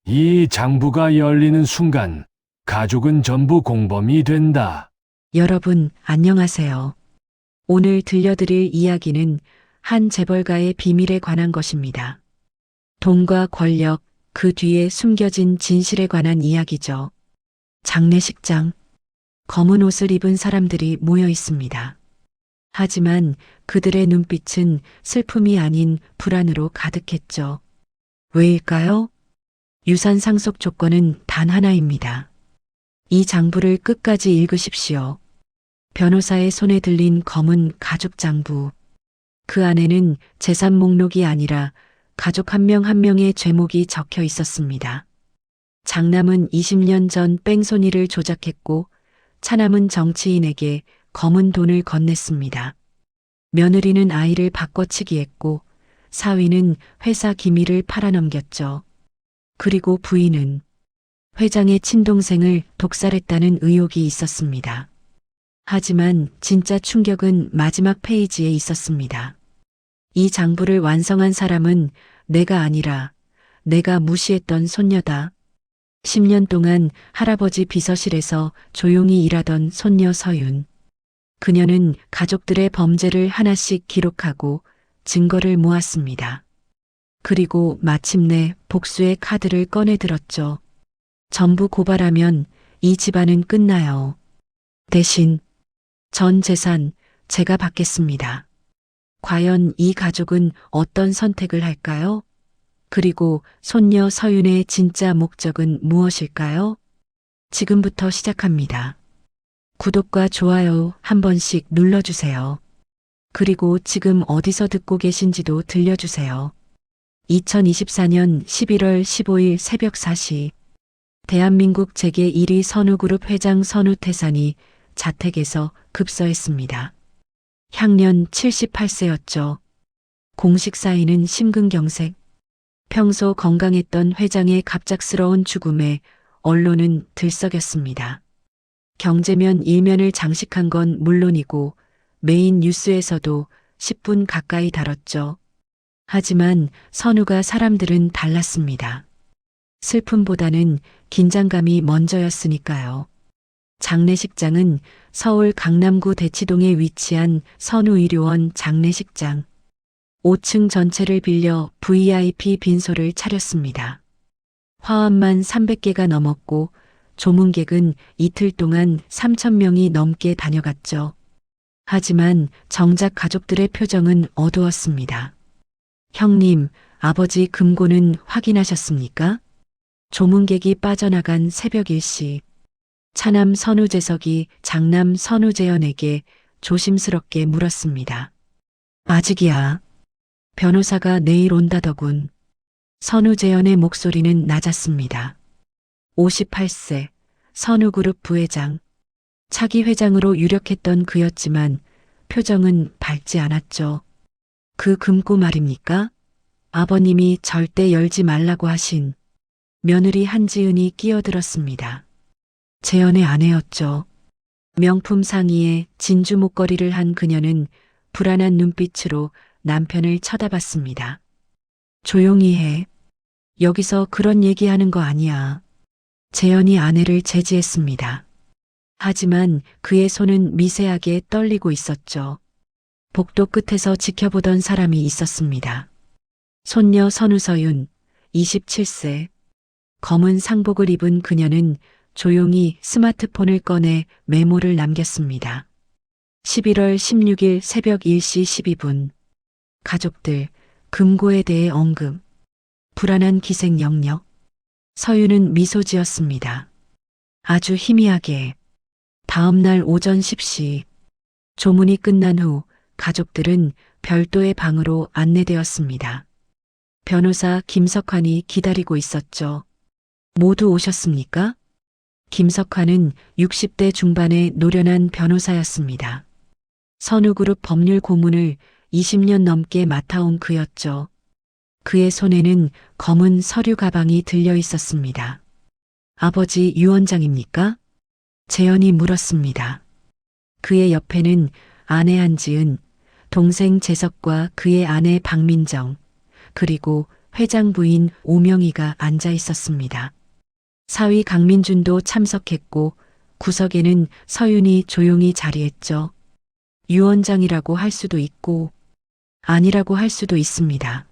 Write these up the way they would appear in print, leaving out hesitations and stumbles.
이 장부가 열리는 순간 가족은 전부 공범이 된다. 여러분, 안녕하세요. 오늘 들려드릴 이야기는 한 재벌가의 비밀에 관한 것입니다. 돈과 권력, 그 뒤에 숨겨진 진실에 관한 이야기죠. 장례식장. 검은 옷을 입은 사람들이 모여 있습니다. 하지만 그들의 눈빛은 슬픔이 아닌 불안으로 가득했죠. 왜일까요? 유산 상속 조건은 단 하나입니다. 이 장부를 끝까지 읽으십시오. 변호사의 손에 들린 검은 가죽 장부. 그 안에는 재산 목록이 아니라 가족 한 명 한 명의 죄목이 적혀 있었습니다. 장남은 20년 전 뺑소니를 조작했고 차남은 정치인에게 검은 돈을 건넸습니다. 며느리는 아이를 바꿔치기했고 사위는 회사 기밀을 팔아넘겼죠. 그리고 부인은 회장의 친동생을 독살했다는 의혹이 있었습니다. 하지만 진짜 충격은 마지막 페이지에 있었습니다. 이 장부를 완성한 사람은 내가 아니라 내가 무시했던 손녀다. 10년 동안 할아버지 비서실에서 조용히 일하던 손녀 서윤. 그녀는 가족들의 범죄를 하나씩 기록하고 증거를 모았습니다. 그리고 마침내 복수의 카드를 꺼내 들었죠. 전부 고발하면 이 집안은 끝나요. 대신 전 재산 제가 받겠습니다. 과연 이 가족은 어떤 선택을 할까요? 그리고 손녀 서윤의 진짜 목적은 무엇일까요? 지금부터 시작합니다. 구독과 좋아요 한 번씩 눌러주세요. 그리고 지금 어디서 듣고 계신지도 들려주세요. 2024년 11월 15일 새벽 4시 대한민국 재계 1위 선우그룹 회장 선우태산이 자택에서 급서했습니다. 향년 78세였죠. 공식 사인은 심근경색. 평소 건강했던 회장의 갑작스러운 죽음에 언론은 들썩였습니다. 경제면 일면을 장식한 건 물론이고 메인 뉴스에서도 10분 가까이 다뤘죠. 하지만 선우가 사람들은 달랐습니다. 슬픔보다는 긴장감이 먼저였으니까요. 장례식장은 서울 강남구 대치동에 위치한 선우의료원 장례식장. 5층 전체를 빌려 VIP 빈소를 차렸습니다. 화환만 300개가 넘었고 조문객은 이틀 동안 3,000명이 넘게 다녀갔죠. 하지만 정작 가족들의 표정은 어두웠습니다. 형님, 아버지 금고는 확인하셨습니까? 조문객이 빠져나간 새벽 1시. 차남 선우재석이 장남 선우재현에게 조심스럽게 물었습니다. 아직이야. 변호사가 내일 온다더군. 선우재현의 목소리는 낮았습니다. 58세, 선우그룹 부회장. 차기 회장으로 유력했던 그였지만 표정은 밝지 않았죠. 그 금고 말입니까? 아버님이 절대 열지 말라고 하신. 며느리 한지은이 끼어들었습니다. 재현의 아내였죠. 명품 상의에 진주 목걸이를 한 그녀는 불안한 눈빛으로 남편을 쳐다봤습니다. 조용히 해. 여기서 그런 얘기하는 거 아니야. 재현이 아내를 제지했습니다. 하지만 그의 손은 미세하게 떨리고 있었죠. 복도 끝에서 지켜보던 사람이 있었습니다. 손녀 선우서윤, 27세. 검은 상복을 입은 그녀는 조용히 스마트폰을 꺼내 메모를 남겼습니다. 11월 16일 새벽 1시 12분. 가족들, 금고에 대해 언급. 불안한 기색 영역. 서윤은 미소 지었습니다. 아주 희미하게. 다음 날 오전 10시. 조문이 끝난 후 가족들은 별도의 방으로 안내되었습니다. 변호사 김석환이 기다리고 있었죠. 모두 오셨습니까? 김석환은 60대 중반의 노련한 변호사였습니다. 선우그룹 법률 고문을 20년 넘게 맡아온 그였죠. 그의 손에는 검은 서류 가방이 들려 있었습니다. 아버지 유 원장입니까? 재현이 물었습니다. 그의 옆에는 아내 한지은, 동생 재석과 그의 아내 박민정, 그리고 회장 부인 오명희가 앉아 있었습니다. 사위 강민준도 참석했고 구석에는 서윤이 조용히 자리했죠. 유언장이라고 할 수도 있고 아니라고 할 수도 있습니다.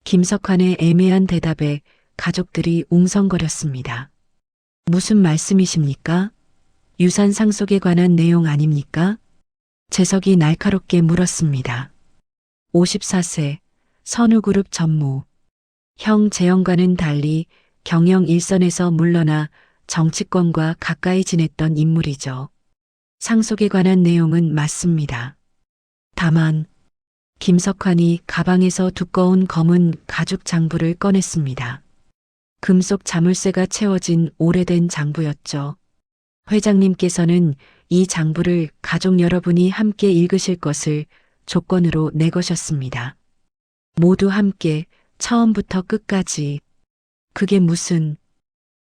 김석환의 애매한 대답에 가족들이 웅성거렸습니다. 무슨 말씀이십니까? 유산 상속에 관한 내용 아닙니까? 재석이 날카롭게 물었습니다. 54세, 선우그룹 전무. 형 재영과는 달리 경영 일선에서 물러나 정치권과 가까이 지냈던 인물이죠. 상속에 관한 내용은 맞습니다. 다만 김석환이 가방에서 두꺼운 검은 가죽 장부를 꺼냈습니다. 금속 자물쇠가 채워진 오래된 장부였죠. 회장님께서는 이 장부를 가족 여러분이 함께 읽으실 것을 조건으로 내거셨습니다. 모두 함께 처음부터 끝까지. 그게 무슨...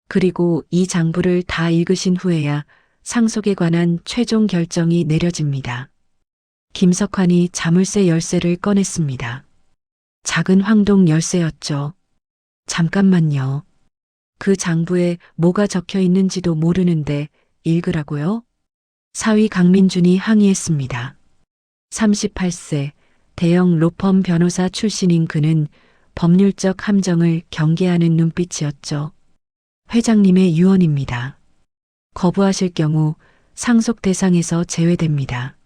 그리고 이 장부를 다 읽으신 후에야 상속에 관한 최종 결정이 내려집니다. 김석환이 자물쇠 열쇠를 꺼냈습니다. 작은 황동 열쇠였죠. 잠깐만요. 그 장부에 뭐가 적혀 있는지도 모르는데 읽으라고요? 사위 강민준이 항의했습니다. 38세, 대형 로펌 변호사 출신인 그는 법률적 함정을 경계하는 눈빛이었죠. 회장님의 유언입니다. 거부하실 경우 상속 대상에서 제외됩니다.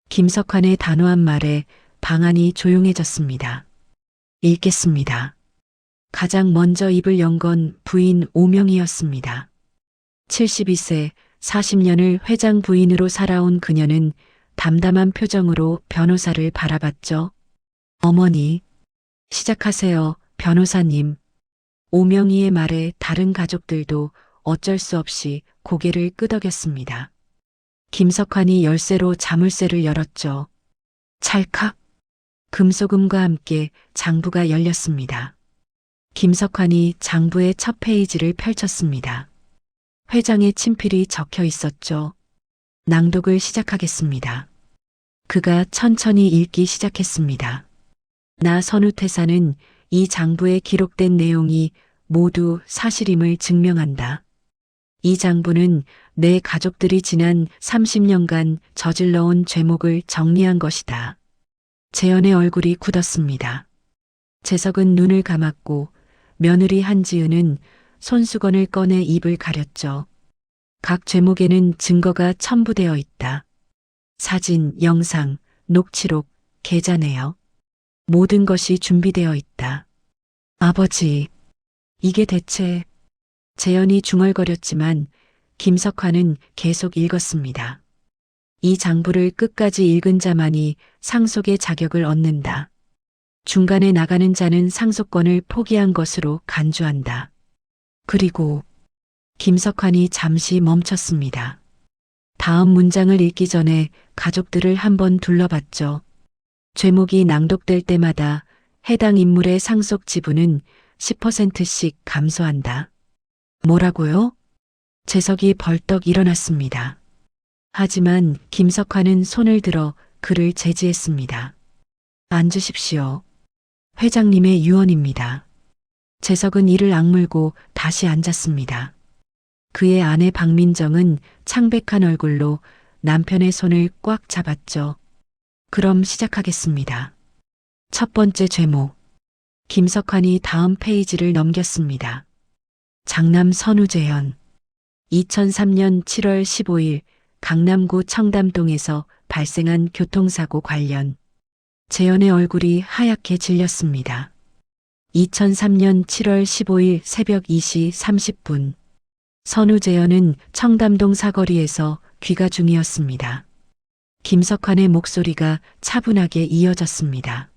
김석환의 단호한 말에 방안이 조용해졌습니다. 읽겠습니다. 가장 먼저 입을 연 건 부인 오명이었습니다. 72세, 40년을 회장 부인으로 살아온 그녀는 담담한 표정으로 변호사를 바라봤죠. 어머니, 시작하세요, 변호사님. 오명희의 말에 다른 가족들도 어쩔 수 없이 고개를 끄덕였습니다. 김석환이 열쇠로 자물쇠를 열었죠. 찰칵. 금소금과 함께 장부가 열렸습니다. 김석환이 장부의 첫 페이지를 펼쳤습니다. 회장의 친필이 적혀 있었죠. 낭독을 시작하겠습니다. 그가 천천히 읽기 시작했습니다. 나 선우태사는 이 장부에 기록된 내용이 모두 사실임을 증명한다. 이 장부는 내 가족들이 지난 30년간 저질러온 죄목을 정리한 것이다. 재현의 얼굴이 굳었습니다. 재석은 눈을 감았고 며느리 한지은은 손수건을 꺼내 입을 가렸죠. 각 죄목에는 증거가 첨부되어 있다. 사진, 영상, 녹취록, 계좌 내역. 모든 것이 준비되어 있다. 아버지, 이게 대체... 재현이 중얼거렸지만 김석환은 계속 읽었습니다. 이 장부를 끝까지 읽은 자만이 상속의 자격을 얻는다. 중간에 나가는 자는 상속권을 포기한 것으로 간주한다. 그리고 김석환이 잠시 멈췄습니다. 다음 문장을 읽기 전에 가족들을 한번 둘러봤죠. 죄목이 낭독될 때마다 해당 인물의 상속 지분은 10%씩 감소한다. 뭐라고요? 재석이 벌떡 일어났습니다. 하지만 김석환은 손을 들어 그를 제지했습니다. 앉으십시오. 회장님의 유언입니다. 재석은 이를 악물고 다시 앉았습니다. 그의 아내 박민정은 창백한 얼굴로 남편의 손을 꽉 잡았죠. 그럼 시작하겠습니다. 첫 번째 죄목. 김석환이 다음 페이지를 넘겼습니다. 장남 선우재현. 2003년 7월 15일 강남구 청담동에서 발생한 교통사고 관련. 재현의 얼굴이 하얗게 질렸습니다. 2003년 7월 15일 새벽 2시 30분. 선우재현은 청담동 사거리에서 귀가 중이었습니다. 김석환의 목소리가 차분하게 이어졌습니다.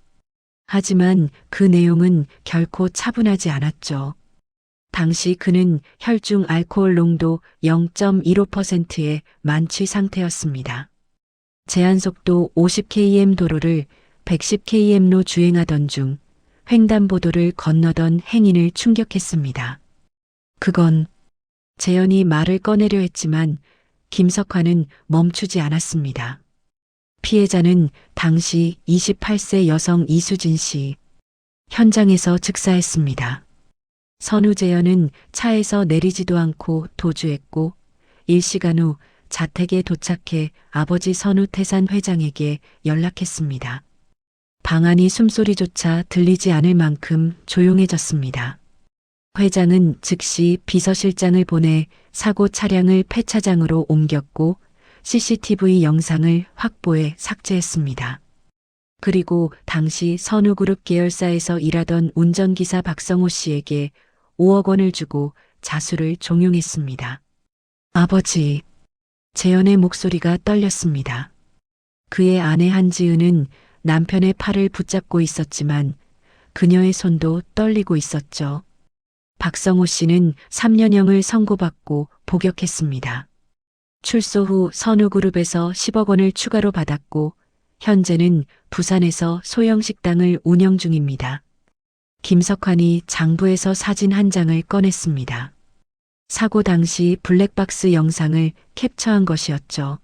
하지만 그 내용은 결코 차분하지 않았죠. 당시 그는 혈중 알코올 농도 0.15%의 만취 상태였습니다. 제한속도 50km 도로를 110km로 주행하던 중 횡단보도를 건너던 행인을 충격했습니다. 그건 재현이 말을 꺼내려 했지만 김석환은 멈추지 않았습니다. 피해자는 당시 28세 여성 이수진 씨. 현장에서 즉사했습니다. 선우재현은 차에서 내리지도 않고 도주했고 일시간 후 자택에 도착해 아버지 선우태산 회장에게 연락했습니다. 방 안이 숨소리조차 들리지 않을 만큼 조용해졌습니다. 회장은 즉시 비서실장을 보내 사고 차량을 폐차장으로 옮겼고 CCTV 영상을 확보해 삭제했습니다. 그리고 당시 선우그룹 계열사에서 일하던 운전기사 박성호 씨에게 5억 원을 주고 자수를 종용했습니다. 아버지, 재현의 목소리가 떨렸습니다. 그의 아내 한지은은 남편의 팔을 붙잡고 있었지만 그녀의 손도 떨리고 있었죠. 박성호 씨는 3년형을 선고받고 복역했습니다. 출소 후 선우그룹에서 10억 원을 추가로 받았고 현재는 부산에서 소형 식당을 운영 중입니다. 김석환이 장부에서 사진 한 장을 꺼냈습니다. 사고 당시 블랙박스 영상을 캡처한 것이었죠.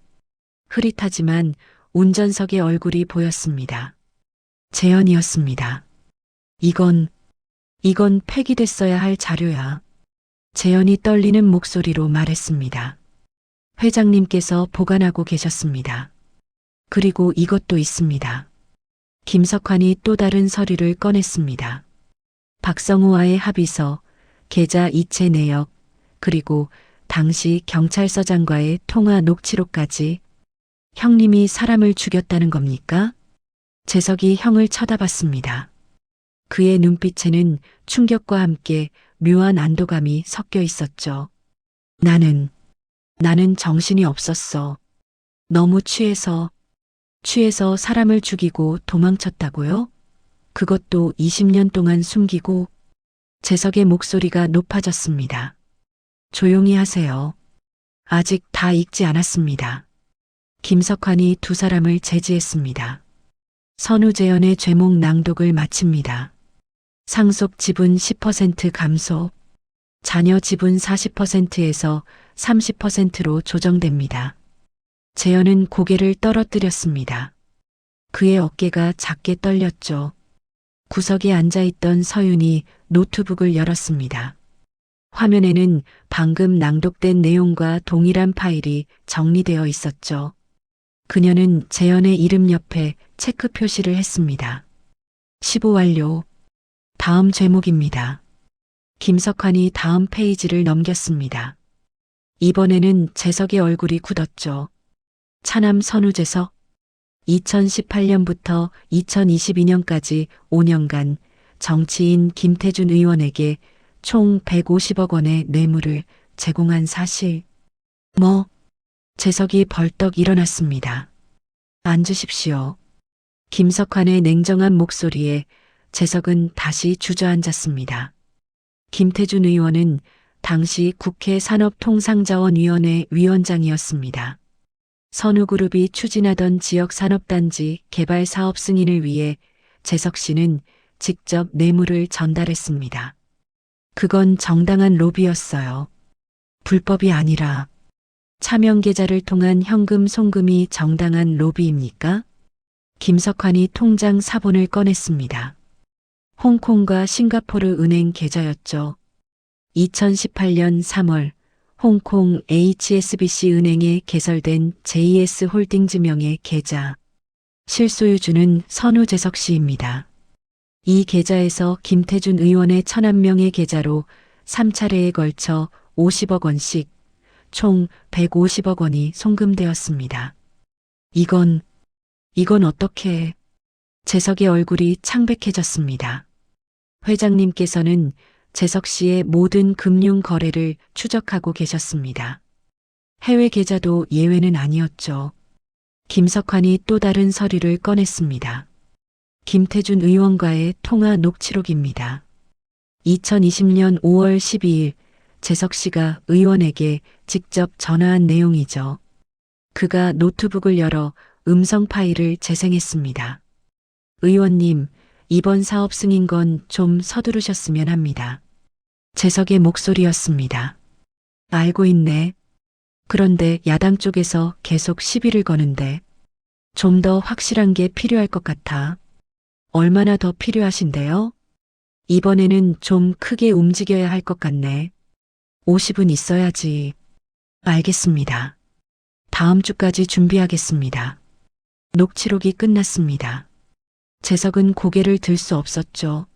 흐릿하지만 운전석의 얼굴이 보였습니다. 재현이었습니다. 이건 폐기됐어야 할 자료야. 재현이 떨리는 목소리로 말했습니다. 회장님께서 보관하고 계셨습니다. 그리고 이것도 있습니다. 김석환이 또 다른 서류를 꺼냈습니다. 박성호와의 합의서, 계좌 이체 내역, 그리고 당시 경찰서장과의 통화 녹취록까지. 형님이 사람을 죽였다는 겁니까? 재석이 형을 쳐다봤습니다. 그의 눈빛에는 충격과 함께 묘한 안도감이 섞여 있었죠. 나는 정신이 없었어. 너무 취해서 사람을 죽이고 도망쳤다고요? 그것도 20년 동안 숨기고. 재석의 목소리가 높아졌습니다. 조용히 하세요. 아직 다 읽지 않았습니다. 김석환이 두 사람을 제지했습니다. 선우재현의 죄목 낭독을 마칩니다. 상속 지분 10% 감소, 자녀 지분 40%에서 30%로 조정됩니다. 재현은 고개를 떨어뜨렸습니다. 그의 어깨가 작게 떨렸죠. 구석에 앉아있던 서윤이 노트북을 열었습니다. 화면에는 방금 낭독된 내용과 동일한 파일이 정리되어 있었죠. 그녀는 재현의 이름 옆에 체크 표시를 했습니다. 15 완료. 다음 제목입니다. 김석환이 다음 페이지를 넘겼습니다. 이번에는 재석의 얼굴이 굳었죠. 차남 선우재석. 2018년부터 2022년까지 5년간 정치인 김태준 의원에게 총 150억 원의 뇌물을 제공한 사실. 재석이 벌떡 일어났습니다. 앉으십시오. 김석환의 냉정한 목소리에 재석은 다시 주저앉았습니다. 김태준 의원은 당시 국회 산업통상자원위원회 위원장이었습니다. 선우그룹이 추진하던 지역산업단지 개발 사업 승인을 위해 재석 씨는 직접 뇌물을 전달했습니다. 그건 정당한 로비였어요. 불법이 아니라. 차명 계좌를 통한 현금 송금이 정당한 로비입니까? 김석환이 통장 사본을 꺼냈습니다. 홍콩과 싱가포르 은행 계좌였죠. 2018년 3월 홍콩 HSBC 은행에 개설된 JS 홀딩즈 명의 계좌. 실소유주는 선우재석 씨입니다. 이 계좌에서 김태준 의원의 1,000명의 계좌로 3차례에 걸쳐 50억 원씩 총 150억 원이 송금되었습니다. 이건 어떻게. 재석의 얼굴이 창백해졌습니다. 회장님께서는 재석 씨의 모든 금융 거래를 추적하고 계셨습니다. 해외 계좌도 예외는 아니었죠. 김석환이 또 다른 서류를 꺼냈습니다. 김태준 의원과의 통화 녹취록입니다. 2020년 5월 12일 재석 씨가 의원에게 직접 전화한 내용이죠. 그가 노트북을 열어 음성 파일을 재생했습니다. 의원님, 이번 사업 승인건 좀 서두르셨으면 합니다. 재석의 목소리였습니다. 알고 있네. 그런데 야당 쪽에서 계속 시비를 거는데 좀 더 확실한 게 필요할 것 같아. 얼마나 더 필요하신데요? 이번에는 좀 크게 움직여야 할 것 같네. 50은 있어야지. 알겠습니다. 다음 주까지 준비하겠습니다. 녹취록이 끝났습니다. 재석은 고개를 들 수 없었죠.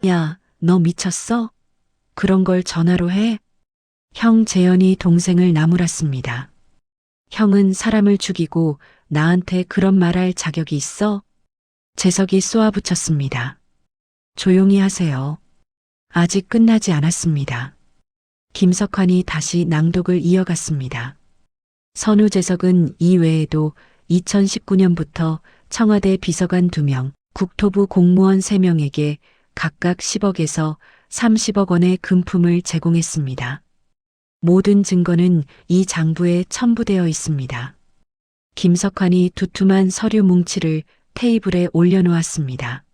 야, 너 미쳤어? 그런 걸 전화로 해? 형 재현이 동생을 나무랐습니다. 형은 사람을 죽이고 나한테 그런 말할 자격이 있어? 재석이 쏘아붙였습니다. 조용히 하세요. 아직 끝나지 않았습니다. 김석환이 다시 낭독을 이어갔습니다. 선우재석은 이 외에도 2019년부터 청와대 비서관 2명, 국토부 공무원 3명에게 각각 10억에서 30억 원의 금품을 제공했습니다. 모든 증거는 이 장부에 첨부되어 있습니다. 김석환이 두툼한 서류 뭉치를 테이블에 올려놓았습니다.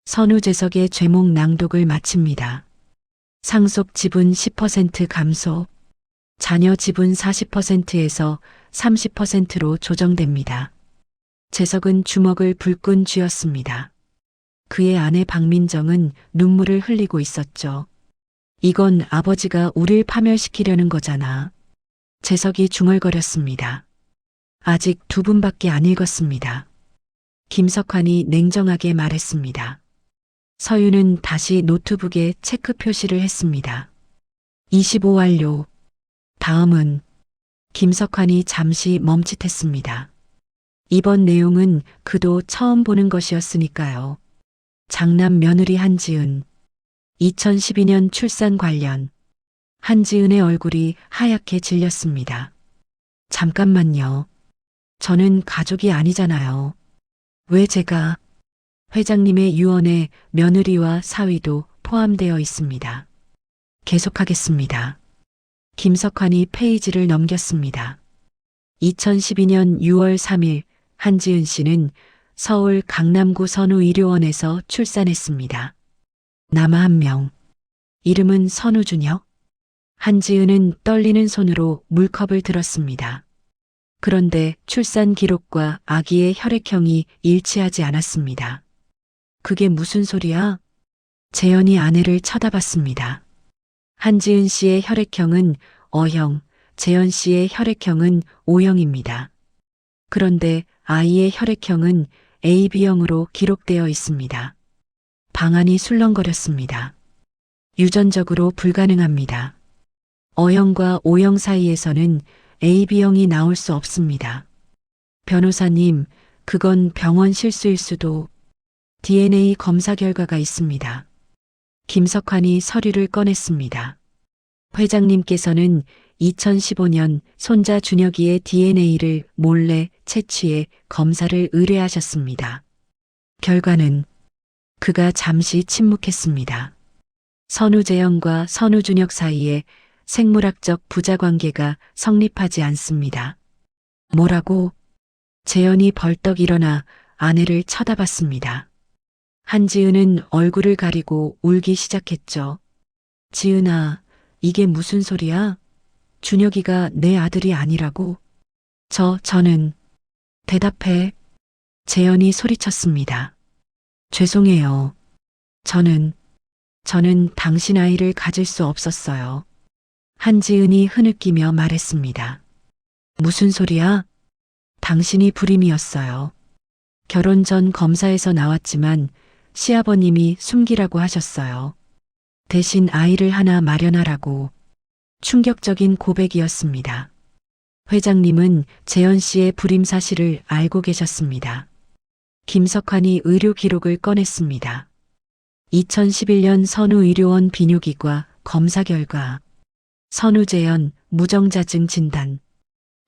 선우재석의 죄목 낭독을 마칩니다. 상속 지분 10% 감소, 자녀 지분 40%에서 30%로 조정됩니다. 재석은 주먹을 불끈 쥐었습니다. 그의 아내 박민정은 눈물을 흘리고 있었죠. 이건 아버지가 우릴 파멸시키려는 거잖아. 재석이 중얼거렸습니다. 아직 2분밖에 안 읽었습니다. 김석환이 냉정하게 말했습니다. 서유는 다시 노트북에 체크 표시를 했습니다. 25 완료. 다음은 김석환이 잠시 멈칫했습니다. 이번 내용은 그도 처음 보는 것이었으니까요. 장남 며느리 한지은. 2012년 출산 관련. 한지은의 얼굴이 하얗게 질렸습니다. 잠깐만요. 저는 가족이 아니잖아요. 왜 제가 회장님의 유언에 며느리와 사위도 포함되어 있습니다. 계속하겠습니다. 김석환이 페이지를 넘겼습니다. 2012년 6월 3일 한지은 씨는 서울 강남구 선우의료원에서 출산했습니다. 남아 1명. 이름은 선우준혁. 한지은은 떨리는 손으로 물컵을 들었습니다. 그런데 출산 기록과 아기의 혈액형이 일치하지 않았습니다. 그게 무슨 소리야? 재현이 아내를 쳐다봤습니다. 한지은 씨의 혈액형은 O형, 재현 씨의 혈액형은 O형입니다. 그런데 아이의 혈액형은 AB형으로 기록되어 있습니다. 방안이 술렁거렸습니다. 유전적으로 불가능합니다. O형과 O형 사이에서는 AB형이 나올 수 없습니다. 변호사님, 그건 병원 실수일 수도. DNA 검사 결과가 있습니다. 김석환이 서류를 꺼냈습니다. 회장님께서는 2015년 손자 준혁이의 DNA를 몰래 채취해 검사를 의뢰하셨습니다. 결과는 그가 잠시 침묵했습니다. 선우재영과 선우준혁 사이에 생물학적 부자관계가 성립하지 않습니다. 뭐라고? 재현이 벌떡 일어나 아내를 쳐다봤습니다. 한지은은 얼굴을 가리고 울기 시작했죠. 지은아, 이게 무슨 소리야? 준혁이가 내 아들이 아니라고? 저는 대답해. 재현이 소리쳤습니다. 죄송해요. 저는 당신 아이를 가질 수 없었어요. 한지은이 흐느끼며 말했습니다. 무슨 소리야? 당신이 불임이었어요. 결혼 전 검사에서 나왔지만 시아버님이 숨기라고 하셨어요. 대신 아이를 하나 마련하라고. 충격적인 고백이었습니다. 회장님은 재현 씨의 불임 사실을 알고 계셨습니다. 김석환이 의료 기록을 꺼냈습니다. 2011년 선우의료원 비뇨기과 검사 결과. 선우재현 무정자증 진단.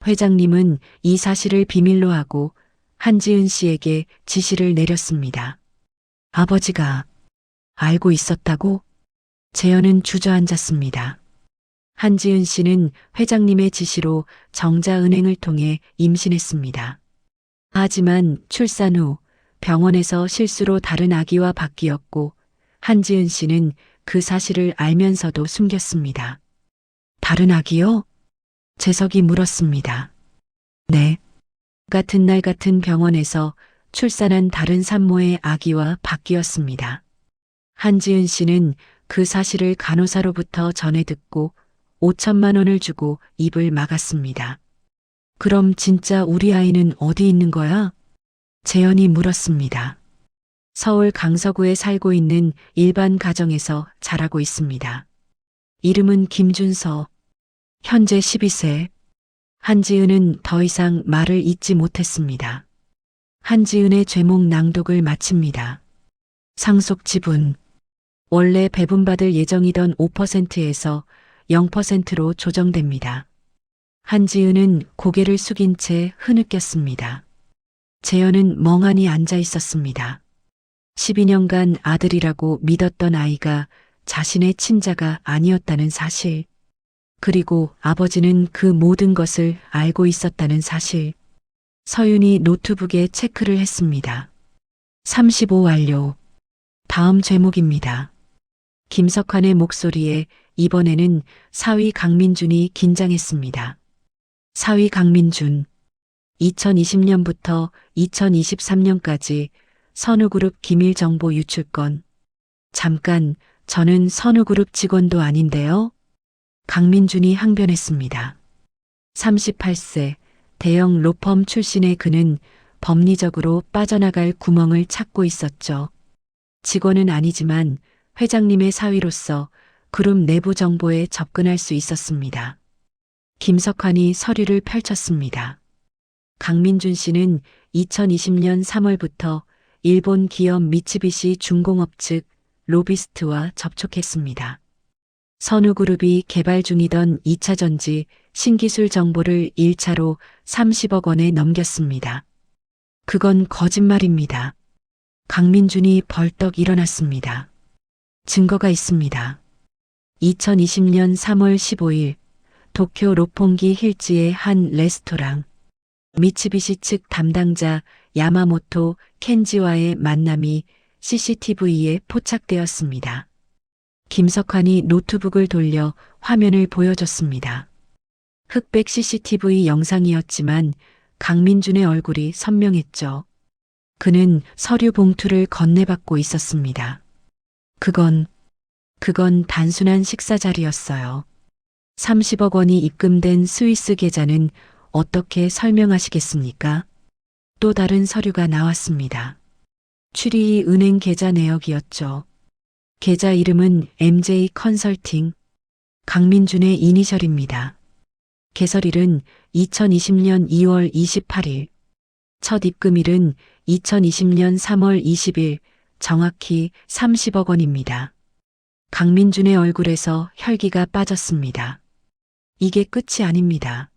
회장님은 이 사실을 비밀로 하고 한지은 씨에게 지시를 내렸습니다. 아버지가 알고 있었다고? 재현은 주저앉았습니다. 한지은 씨는 회장님의 지시로 정자은행을 통해 임신했습니다. 하지만 출산 후 병원에서 실수로 다른 아기와 바뀌었고 한지은 씨는 그 사실을 알면서도 숨겼습니다. 다른 아기요? 재석이 물었습니다. 네. 같은 날 같은 병원에서 출산한 다른 산모의 아기와 바뀌었습니다. 한지은 씨는 그 사실을 간호사로부터 전해 듣고 5천만 원을 주고 입을 막았습니다. 그럼 진짜 우리 아이는 어디 있는 거야? 재현이 물었습니다. 서울 강서구에 살고 있는 일반 가정에서 자라고 있습니다. 이름은 김준서. 현재 12세. 한지은은 더 이상 말을 잇지 못했습니다. 한지은의 죄목 낭독을 마칩니다. 상속 지분. 원래 배분받을 예정이던 5%에서 0%로 조정됩니다. 한지은은 고개를 숙인 채 흐느꼈습니다. 재현은 멍하니 앉아 있었습니다. 12년간 아들이라고 믿었던 아이가 자신의 친자가 아니었다는 사실, 그리고 아버지는 그 모든 것을 알고 있었다는 사실. 서윤이 노트북에 체크를 했습니다. 35 완료. 다음 제목입니다. 김석환의 목소리에 이번에는 사위 강민준이 긴장했습니다. 사위 강민준. 2020년부터 2023년까지 선우그룹 기밀정보 유출건. 잠깐, 저는 선우그룹 직원도 아닌데요. 강민준이 항변했습니다. 38세, 대형 로펌 출신의 그는 법리적으로 빠져나갈 구멍을 찾고 있었죠. 직원은 아니지만 회장님의 사위로서 그룹 내부 정보에 접근할 수 있었습니다. 김석환이 서류를 펼쳤습니다. 강민준 씨는 2020년 3월부터 일본 기업 미츠비시 중공업 측 로비스트와 접촉했습니다. 선우그룹이 개발 중이던 2차 전지 신기술 정보를 1차로 30억 원에 넘겼습니다. 그건 거짓말입니다. 강민준이 벌떡 일어났습니다. 증거가 있습니다. 2020년 3월 15일 도쿄 롭pongi 힐즈의 한 레스토랑. 미츠비시 측 담당자 야마모토 켄지와의 만남이 CCTV에 포착되었습니다. 김석환이 노트북을 돌려 화면을 보여줬습니다. 흑백 CCTV 영상이었지만 강민준의 얼굴이 선명했죠. 그는 서류 봉투를 건네받고 있었습니다. 그건 단순한 식사 자리였어요. 30억 원이 입금된 스위스 계좌는 어떻게 설명하시겠습니까? 또 다른 서류가 나왔습니다. 추리희 은행 계좌 내역이었죠. 계좌 이름은 MJ 컨설팅. 강민준의 이니셜입니다. 개설일은 2020년 2월 28일. 첫 입금일은 2020년 3월 20일, 정확히 30억 원입니다. 강민준의 얼굴에서 혈기가 빠졌습니다. 이게 끝이 아닙니다.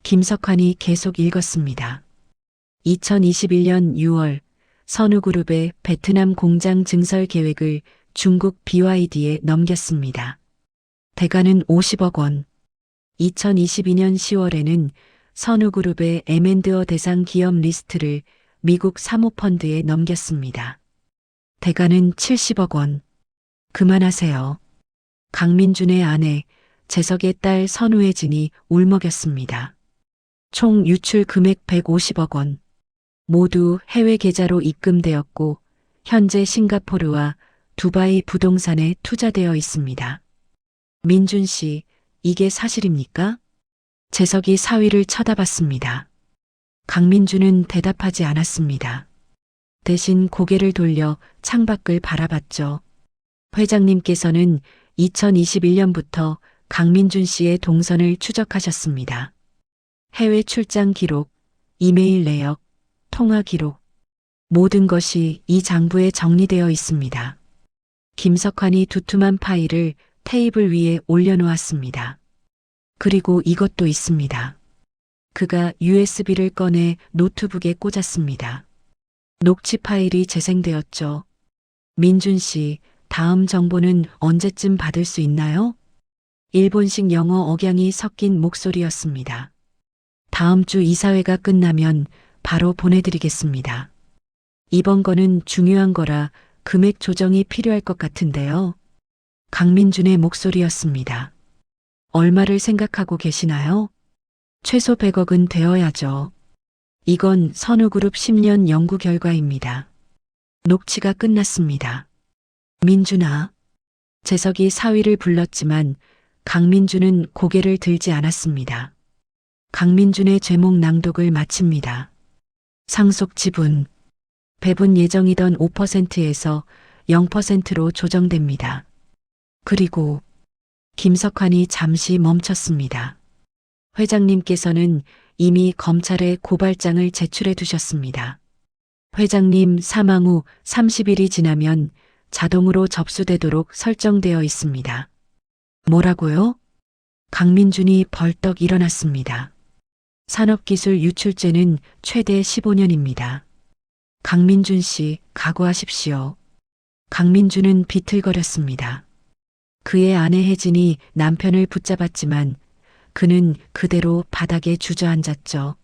김석환이 계속 읽었습니다. 2021년 6월 선우그룹의 베트남 공장 증설 계획을 중국 BYD에 넘겼습니다. 대가는 50억 원. 2022년 10월에는 선우그룹의 M&A 대상 기업 리스트를 미국 사모펀드에 넘겼습니다. 대가는 70억 원. 그만하세요. 강민준의 아내, 재석의 딸 선우혜진이 울먹였습니다. 총 유출 금액 150억 원. 모두 해외 계좌로 입금되었고 현재 싱가포르와 두바이 부동산에 투자되어 있습니다. 민준 씨, 이게 사실입니까? 재석이 사위를 쳐다봤습니다. 강민준은 대답하지 않았습니다. 대신 고개를 돌려 창밖을 바라봤죠. 회장님께서는 2021년부터 강민준 씨의 동선을 추적하셨습니다. 해외 출장 기록, 이메일 내역, 통화 기록, 모든 것이 이 장부에 정리되어 있습니다. 김석환이 두툼한 파일을 테이블 위에 올려놓았습니다. 그리고 이것도 있습니다. 그가 USB를 꺼내 노트북에 꽂았습니다. 녹취 파일이 재생되었죠. 민준 씨, 다음 정보는 언제쯤 받을 수 있나요? 일본식 영어 억양이 섞인 목소리였습니다. 다음 주 이사회가 끝나면 바로 보내드리겠습니다. 이번 거는 중요한 거라 금액 조정이 필요할 것 같은데요. 강민준의 목소리였습니다. 얼마를 생각하고 계시나요? 최소 100억은 되어야죠. 이건 선우그룹 10년 연구 결과입니다. 녹취가 끝났습니다. 민준아. 재석이 사위를 불렀지만 강민준은 고개를 들지 않았습니다. 강민준의 죄목 낭독을 마칩니다. 상속 지분. 배분 예정이던 5%에서 0%로 조정됩니다. 그리고 김석환이 잠시 멈췄습니다. 회장님께서는 이미 검찰에 고발장을 제출해 두셨습니다. 회장님 사망 후 30일이 지나면 자동으로 접수되도록 설정되어 있습니다. 뭐라고요? 강민준이 벌떡 일어났습니다. 산업기술 유출죄는 최대 15년입니다. 강민준 씨, 각오하십시오. 강민준은 비틀거렸습니다. 그의 아내 혜진이 남편을 붙잡았지만 그는 그대로 바닥에 주저앉았죠.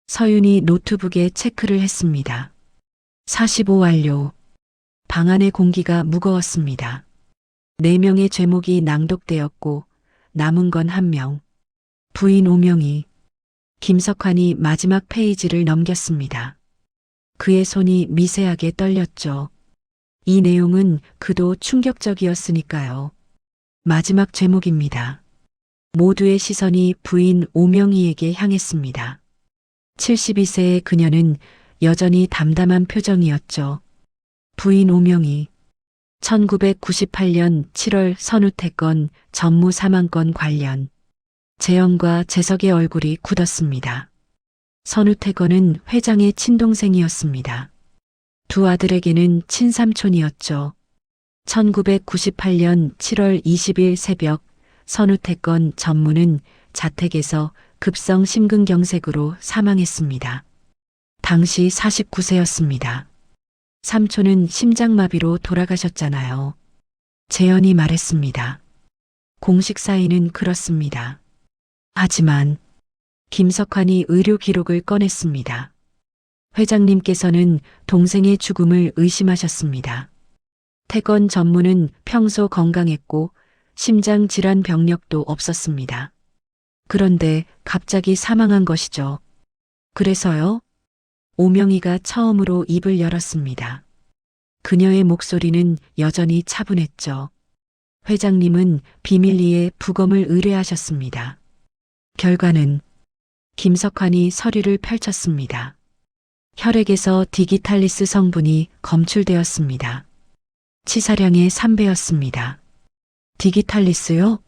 서윤이 노트북에 체크를 했습니다. 45 완료. 방 안의 공기가 무거웠습니다. 4명의 죄목이 낭독되었고 남은 건 1명. 부인 오명희. 김석환이 마지막 페이지를 넘겼습니다. 그의 손이 미세하게 떨렸죠. 이 내용은 그도 충격적이었으니까요. 마지막 죄목입니다. 모두의 시선이 부인 오명희에게 향했습니다. 72세의 그녀는 여전히 담담한 표정이었죠. 부인 오명희. 1998년 7월 선우태건 전무 사망건 관련. 재영과 재석의 얼굴이 굳었습니다. 선우태건은 회장의 친동생이었습니다. 두 아들에게는 친삼촌이었죠. 1998년 7월 20일 새벽 선우태건 전무는 자택에서 급성 심근경색으로 사망했습니다. 당시 49세였습니다. 삼촌은 심장마비로 돌아가셨잖아요. 재현이 말했습니다. 공식 사인은 그렇습니다. 하지만 김석환이 의료 기록을 꺼냈습니다. 회장님께서는 동생의 죽음을 의심하셨습니다. 태건 전무는 평소 건강했고 심장 질환 병력도 없었습니다. 그런데 갑자기 사망한 것이죠. 그래서요? 오명희가 처음으로 입을 열었습니다. 그녀의 목소리는 여전히 차분했죠. 회장님은 비밀리에 부검을 의뢰하셨습니다. 결과는 김석환이 서류를 펼쳤습니다. 혈액에서 디기탈리스 성분이 검출되었습니다. 치사량의 3배였습니다. 디기탈리스요?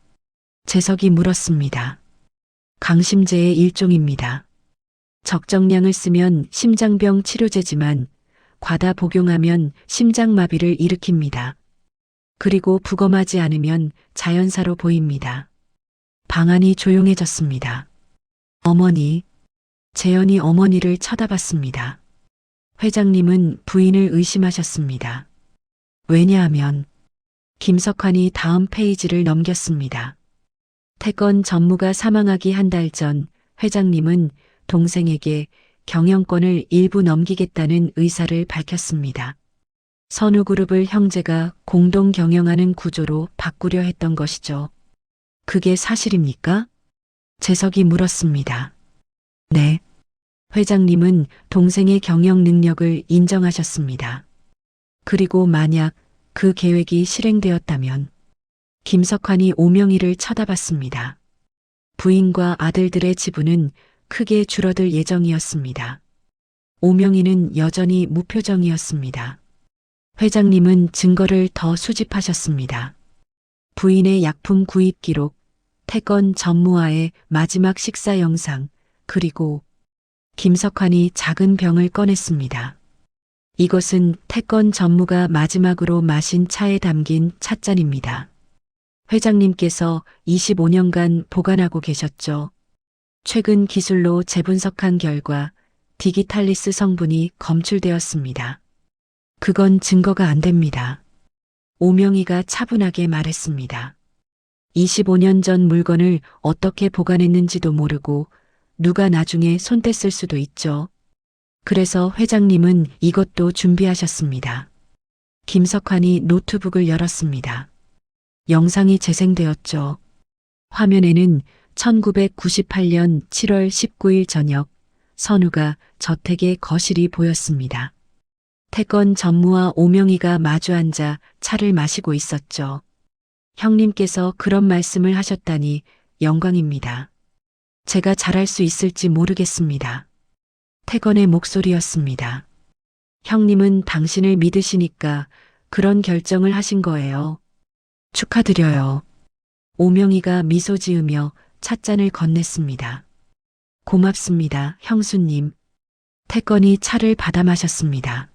재석이 물었습니다. 강심제의 일종입니다. 적정량을 쓰면 심장병 치료제지만 과다 복용하면 심장마비를 일으킵니다. 그리고 부검하지 않으면 자연사로 보입니다. 방안이 조용해졌습니다. 어머니. 재현이 어머니를 쳐다봤습니다. 회장님은 부인을 의심하셨습니다. 왜냐하면 김석환이 다음 페이지를 넘겼습니다. 태건 전무가 사망하기 한 달 전 회장님은 동생에게 경영권을 일부 넘기겠다는 의사를 밝혔습니다. 선우그룹을 형제가 공동 경영하는 구조로 바꾸려 했던 것이죠. 그게 사실입니까? 재석이 물었습니다. 네. 회장님은 동생의 경영 능력을 인정하셨습니다. 그리고 만약 그 계획이 실행되었다면 김석환이 오명희를 쳐다봤습니다. 부인과 아들들의 지분은 크게 줄어들 예정이었습니다. 오명희는 여전히 무표정이었습니다. 회장님은 증거를 더 수집하셨습니다. 부인의 약품 구입 기록, 태건 전무와의 마지막 식사 영상, 그리고 김석환이 작은 병을 꺼냈습니다. 이것은 태건 전무가 마지막으로 마신 차에 담긴 찻잔입니다. 회장님께서 25년간 보관하고 계셨죠. 최근 기술로 재분석한 결과 디기탈리스 성분이 검출되었습니다. 그건 증거가 안 됩니다. 오명희가 차분하게 말했습니다. 25년 전 물건을 어떻게 보관했는지도 모르고 누가 나중에 손 뗐을 수도 있죠. 그래서 회장님은 이것도 준비하셨습니다. 김석환이 노트북을 열었습니다. 영상이 재생되었죠. 화면에는 1998년 7월 19일 저녁 선우가 저택의 거실이 보였습니다. 태건 전무와 오명희가 마주 앉아 차를 마시고 있었죠. 형님께서 그런 말씀을 하셨다니 영광입니다. 제가 잘할 수 있을지 모르겠습니다. 태건의 목소리였습니다. 형님은 당신을 믿으시니까 그런 결정을 하신 거예요. 축하드려요. 오명희가 미소 지으며 찻잔을 건넸습니다. 고맙습니다, 형수님. 태건이 차를 받아 마셨습니다.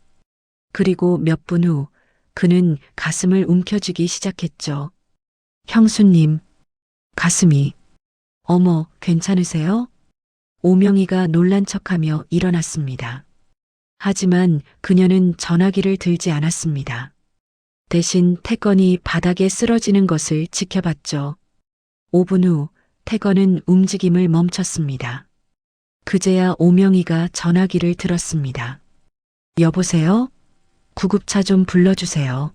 그리고 몇 분 후 그는 가슴을 움켜쥐기 시작했죠. 형수님, 가슴이. 어머, 괜찮으세요? 오명희가 놀란 척하며 일어났습니다. 하지만 그녀는 전화기를 들지 않았습니다. 대신 태건이 바닥에 쓰러지는 것을 지켜봤죠. 5분 후 태건은 움직임을 멈췄습니다. 그제야 오명희가 전화기를 들었습니다. 여보세요? 구급차 좀 불러주세요.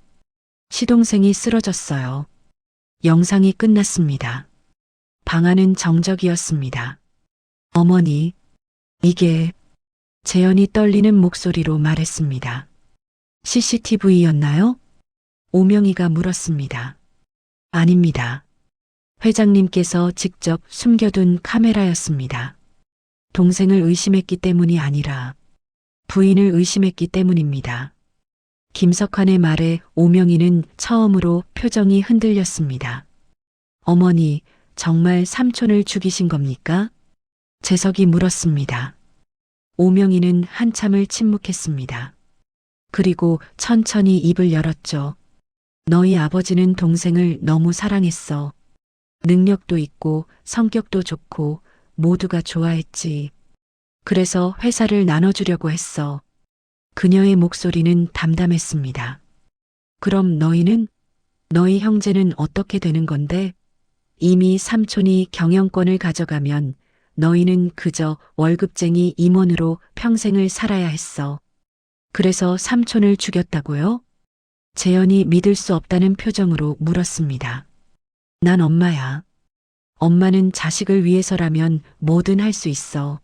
시동생이 쓰러졌어요. 영상이 끝났습니다. 방 안은 정적이었습니다. 어머니, 이게 재현이 떨리는 목소리로 말했습니다. CCTV였나요? 오명희가 물었습니다. 아닙니다. 회장님께서 직접 숨겨둔 카메라였습니다. 동생을 의심했기 때문이 아니라 부인을 의심했기 때문입니다. 김석환의 말에 오명희는 처음으로 표정이 흔들렸습니다. 어머니, 정말 삼촌을 죽이신 겁니까? 재석이 물었습니다. 오명희는 한참을 침묵했습니다. 그리고 천천히 입을 열었죠. 너희 아버지는 동생을 너무 사랑했어. 능력도 있고 성격도 좋고 모두가 좋아했지. 그래서 회사를 나눠주려고 했어. 그녀의 목소리는 담담했습니다. 그럼 너희는? 너희 형제는 어떻게 되는 건데? 이미 삼촌이 경영권을 가져가면 너희는 그저 월급쟁이 임원으로 평생을 살아야 했어. 그래서 삼촌을 죽였다고요? 재현이 믿을 수 없다는 표정으로 물었습니다. 난 엄마야. 엄마는 자식을 위해서라면 뭐든 할 수 있어.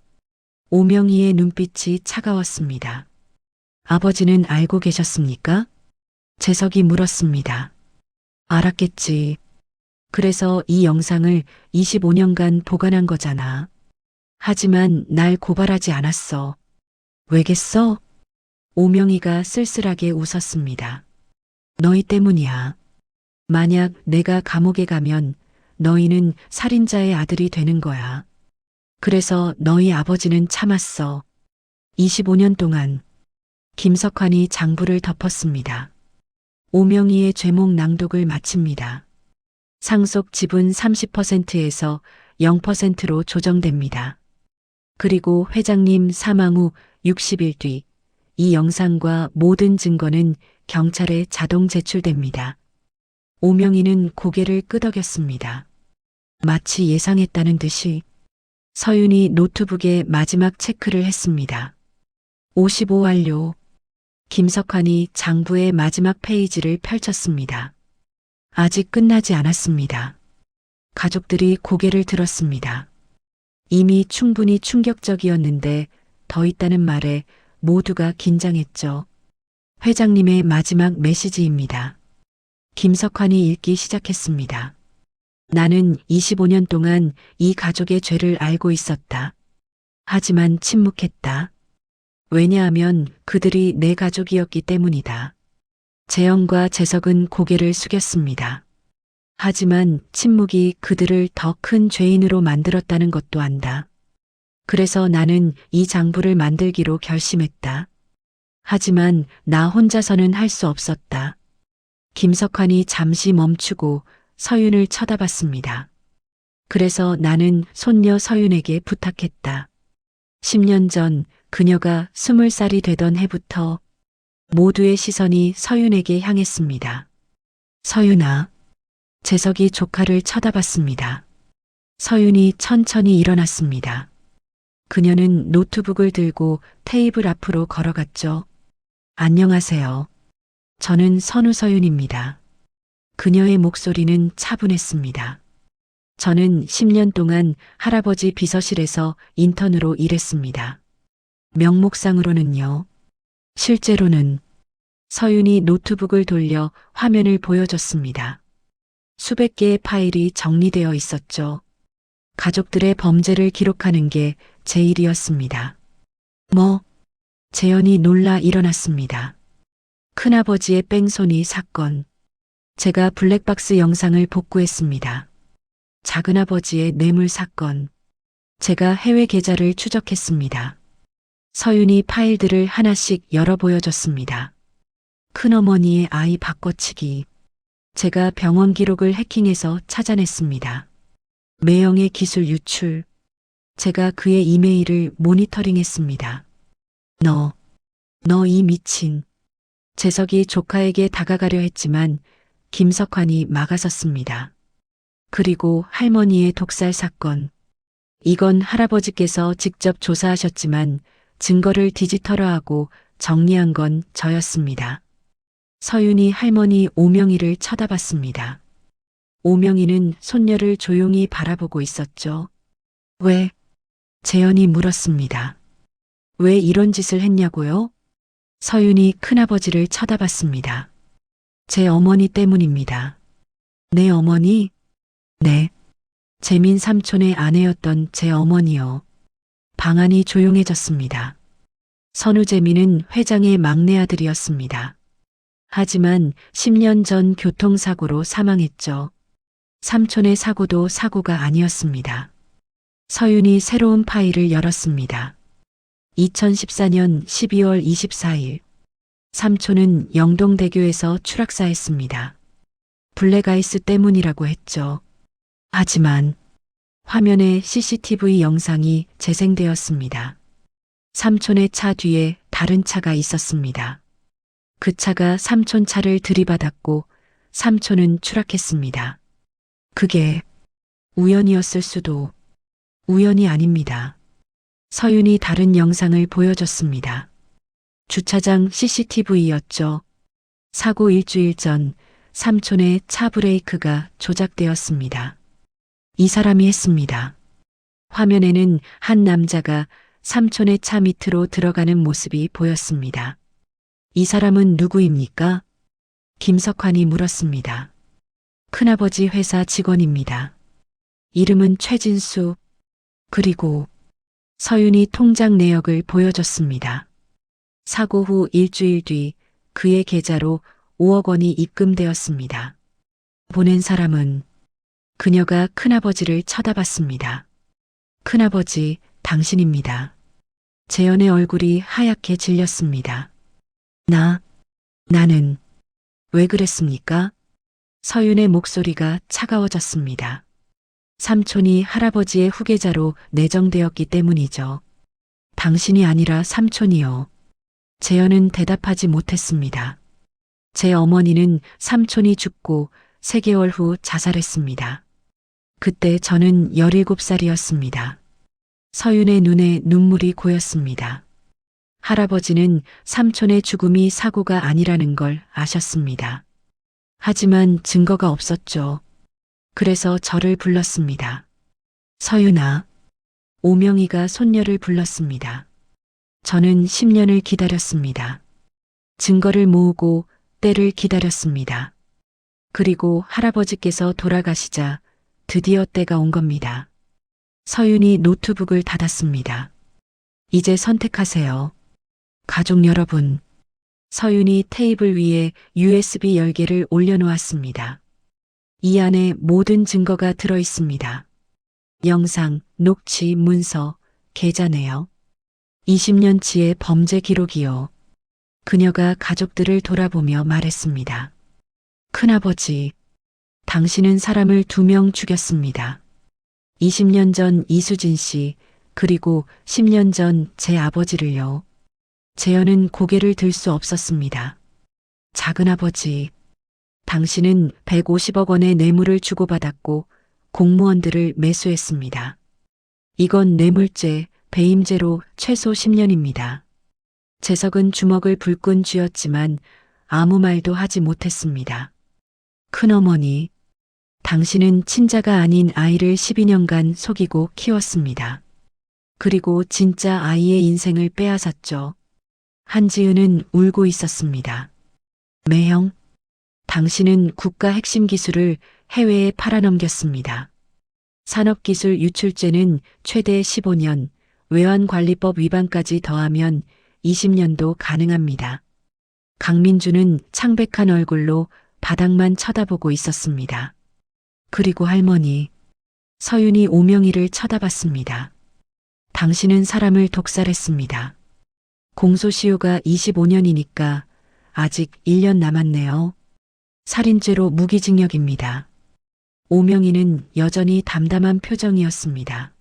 오명희의 눈빛이 차가웠습니다. 아버지는 알고 계셨습니까? 재석이 물었습니다. 알았겠지. 그래서 이 영상을 25년간 보관한 거잖아. 하지만 날 고발하지 않았어. 왜겠어? 오명희가 쓸쓸하게 웃었습니다. 너희 때문이야. 만약 내가 감옥에 가면 너희는 살인자의 아들이 되는 거야. 그래서 너희 아버지는 참았어. 25년 동안. 김석환이 장부를 덮었습니다. 오명희의 죄목 낭독을 마칩니다. 상속 지분 30%에서 0%로 조정됩니다. 그리고 회장님 사망 후 60일 뒤 이 영상과 모든 증거는 경찰에 자동 제출됩니다. 오명희는 고개를 끄덕였습니다. 마치 예상했다는 듯이. 서윤이 노트북에 마지막 체크를 했습니다. 55 완료. 김석환이 장부의 마지막 페이지를 펼쳤습니다. 아직 끝나지 않았습니다. 가족들이 고개를 들었습니다. 이미 충분히 충격적이었는데 더 있다는 말에 모두가 긴장했죠. 회장님의 마지막 메시지입니다. 김석환이 읽기 시작했습니다. 나는 25년 동안 이 가족의 죄를 알고 있었다. 하지만 침묵했다. 왜냐하면 그들이 내 가족이었기 때문이다. 재영과 재석은 고개를 숙였습니다. 하지만 침묵이 그들을 더 큰 죄인으로 만들었다는 것도 안다. 그래서 나는 이 장부를 만들기로 결심했다. 하지만 나 혼자서는 할 수 없었다. 김석환이 잠시 멈추고 서윤을 쳐다봤습니다. 그래서 나는 손녀 서윤에게 부탁했다. 10년 전 그녀가 20살이 되던 해부터 모두의 시선이 서윤에게 향했습니다. 서윤아. 재석이 조카를 쳐다봤습니다. 서윤이 천천히 일어났습니다. 그녀는 노트북을 들고 테이블 앞으로 걸어갔죠. 안녕하세요. 저는 선우서윤입니다. 그녀의 목소리는 차분했습니다. 저는 10년 동안 할아버지 비서실에서 인턴으로 일했습니다. 명목상으로는요. 실제로는 서윤이 노트북을 돌려 화면을 보여줬습니다. 수백 개의 파일이 정리되어 있었죠. 가족들의 범죄를 기록하는 게 제 일이었습니다. 뭐? 재현이 놀라 일어났습니다. 큰아버지의 뺑소니 사건. 제가 블랙박스 영상을 복구했습니다. 작은아버지의 뇌물 사건. 제가 해외 계좌를 추적했습니다. 서윤이 파일들을 하나씩 열어 보여줬습니다. 큰어머니의 아이 바꿔치기. 제가 병원 기록을 해킹해서 찾아냈습니다. 매형의 기술 유출. 제가 그의 이메일을 모니터링했습니다. 너 이 미친. 재석이 조카에게 다가가려 했지만 김석환이 막아섰습니다. 그리고 할머니의 독살 사건. 이건 할아버지께서 직접 조사하셨지만 증거를 디지털화하고 정리한 건 저였습니다. 서윤이 할머니 오명희를 쳐다봤습니다. 오명희는 손녀를 조용히 바라보고 있었죠. 왜? 재현이 물었습니다. 왜 이런 짓을 했냐고요? 서윤이 큰아버지를 쳐다봤습니다. 제 어머니 때문입니다. 내 어머니? 네. 재민 삼촌의 아내였던 제 어머니요. 방안이 조용해졌습니다. 선우재민은 회장의 막내 아들이었습니다. 하지만 10년 전 교통사고로 사망했죠. 삼촌의 사고도 사고가 아니었습니다. 서윤이 새로운 파일을 열었습니다. 2014년 12월 24일. 삼촌은 영동대교에서 추락사했습니다. 블랙아이스 때문이라고 했죠. 하지만 화면에 CCTV 영상이 재생되었습니다. 삼촌의 차 뒤에 다른 차가 있었습니다. 그 차가 삼촌 차를 들이받았고 삼촌은 추락했습니다. 그게 우연이었을 수도. 우연이 아닙니다. 서윤이 다른 영상을 보여줬습니다. 주차장 CCTV였죠. 사고 일주일 전 삼촌의 차 브레이크가 조작되었습니다. 이 사람이 했습니다. 화면에는 한 남자가 삼촌의 차 밑으로 들어가는 모습이 보였습니다. 이 사람은 누구입니까? 김석환이 물었습니다. 큰아버지 회사 직원입니다. 이름은 최진수. 그리고 서윤이 통장 내역을 보여줬습니다. 사고 후 일주일 뒤 그의 계좌로 5억 원이 입금되었습니다. 보낸 사람은 그녀가 큰아버지를 쳐다봤습니다. 큰아버지, 당신입니다. 재현의 얼굴이 하얗게 질렸습니다. 나는 왜 그랬습니까? 서윤의 목소리가 차가워졌습니다. 삼촌이 할아버지의 후계자로 내정되었기 때문이죠. 당신이 아니라 삼촌이요. 재현은 대답하지 못했습니다. 제 어머니는 삼촌이 죽고 3개월 후 자살했습니다. 그때 저는 17살이었습니다. 서윤의 눈에 눈물이 고였습니다. 할아버지는 삼촌의 죽음이 사고가 아니라는 걸 아셨습니다. 하지만 증거가 없었죠. 그래서 저를 불렀습니다. 서윤아. 오명희가 손녀를 불렀습니다. 저는 10년을 기다렸습니다. 증거를 모으고 때를 기다렸습니다. 그리고 할아버지께서 돌아가시자 드디어 때가 온 겁니다. 서윤이 노트북을 닫았습니다. 이제 선택하세요. 가족 여러분. 서윤이 테이블 위에 USB 열개를 올려놓았습니다. 이 안에 모든 증거가 들어 있습니다. 영상, 녹취, 문서, 계좌 내역. 20년치의 범죄 기록이요. 그녀가 가족들을 돌아보며 말했습니다. 큰아버지, 당신은 사람을 2명 죽였습니다. 20년 전 이수진 씨, 그리고 10년 전 제 아버지를요. 재현은 고개를 들 수 없었습니다. 작은아버지, 당신은 150억 원의 뇌물을 주고받았고 공무원들을 매수했습니다. 이건 뇌물죄, 배임죄로 최소 10년입니다. 재석은 주먹을 불끈 쥐었지만 아무 말도 하지 못했습니다. 큰어머니, 당신은 친자가 아닌 아이를 12년간 속이고 키웠습니다. 그리고 진짜 아이의 인생을 빼앗았죠. 한지은은 울고 있었습니다. 매형, 당신은 국가 핵심 기술을 해외에 팔아넘겼습니다. 산업기술 유출죄는 최대 15년, 외환관리법 위반까지 더하면 20년도 가능합니다. 강민주는 창백한 얼굴로 바닥만 쳐다보고 있었습니다. 그리고 할머니, 서윤이 오명이를 쳐다봤습니다. 당신은 사람을 독살했습니다. 공소시효가 25년이니까 아직 1년 남았네요. 살인죄로 무기징역입니다. 오명이는 여전히 담담한 표정이었습니다.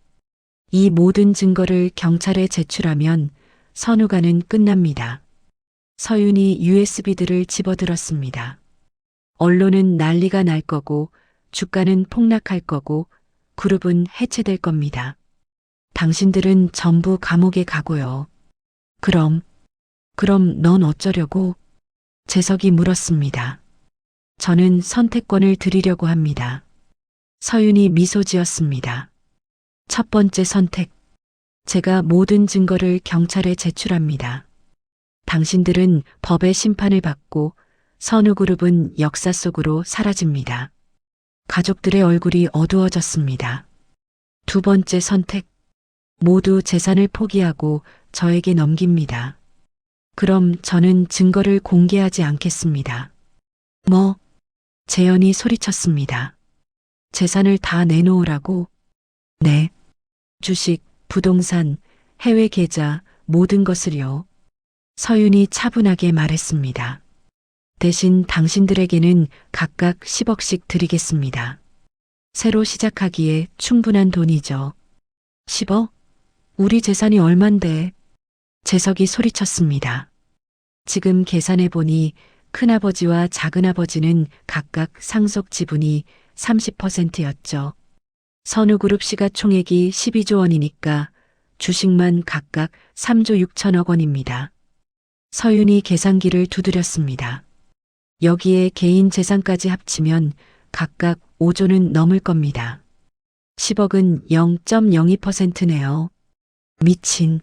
이 모든 증거를 경찰에 제출하면 선우가는 끝납니다. 서윤이 USB들을 집어들었습니다. 언론은 난리가 날 거고 주가는 폭락할 거고 그룹은 해체될 겁니다. 당신들은 전부 감옥에 가고요. 그럼 넌 어쩌려고? 재석이 물었습니다. 저는 선택권을 드리려고 합니다. 서윤이 미소 지었습니다. 첫 번째 선택. 제가 모든 증거를 경찰에 제출합니다. 당신들은 법의 심판을 받고 선우그룹은 역사 속으로 사라집니다. 가족들의 얼굴이 어두워졌습니다. 두 번째 선택. 모두 재산을 포기하고 저에게 넘깁니다. 그럼 저는 증거를 공개하지 않겠습니다. 뭐? 재현이 소리쳤습니다. 재산을 다 내놓으라고? 네. 주식, 부동산, 해외 계좌, 모든 것을요. 서윤이 차분하게 말했습니다. 대신 당신들에게는 각각 10억씩 드리겠습니다. 새로 시작하기에 충분한 돈이죠. 10억? 우리 재산이 얼만데? 재석이 소리쳤습니다. 지금 계산해보니 큰아버지와 작은아버지는 각각 상속 지분이 30%였죠. 선우그룹 시가총액이 12조 원이니까 주식만 각각 3조 6천억 원입니다. 서윤이 계산기를 두드렸습니다. 여기에 개인 재산까지 합치면 각각 5조는 넘을 겁니다. 10억은 0.02%네요. 미친.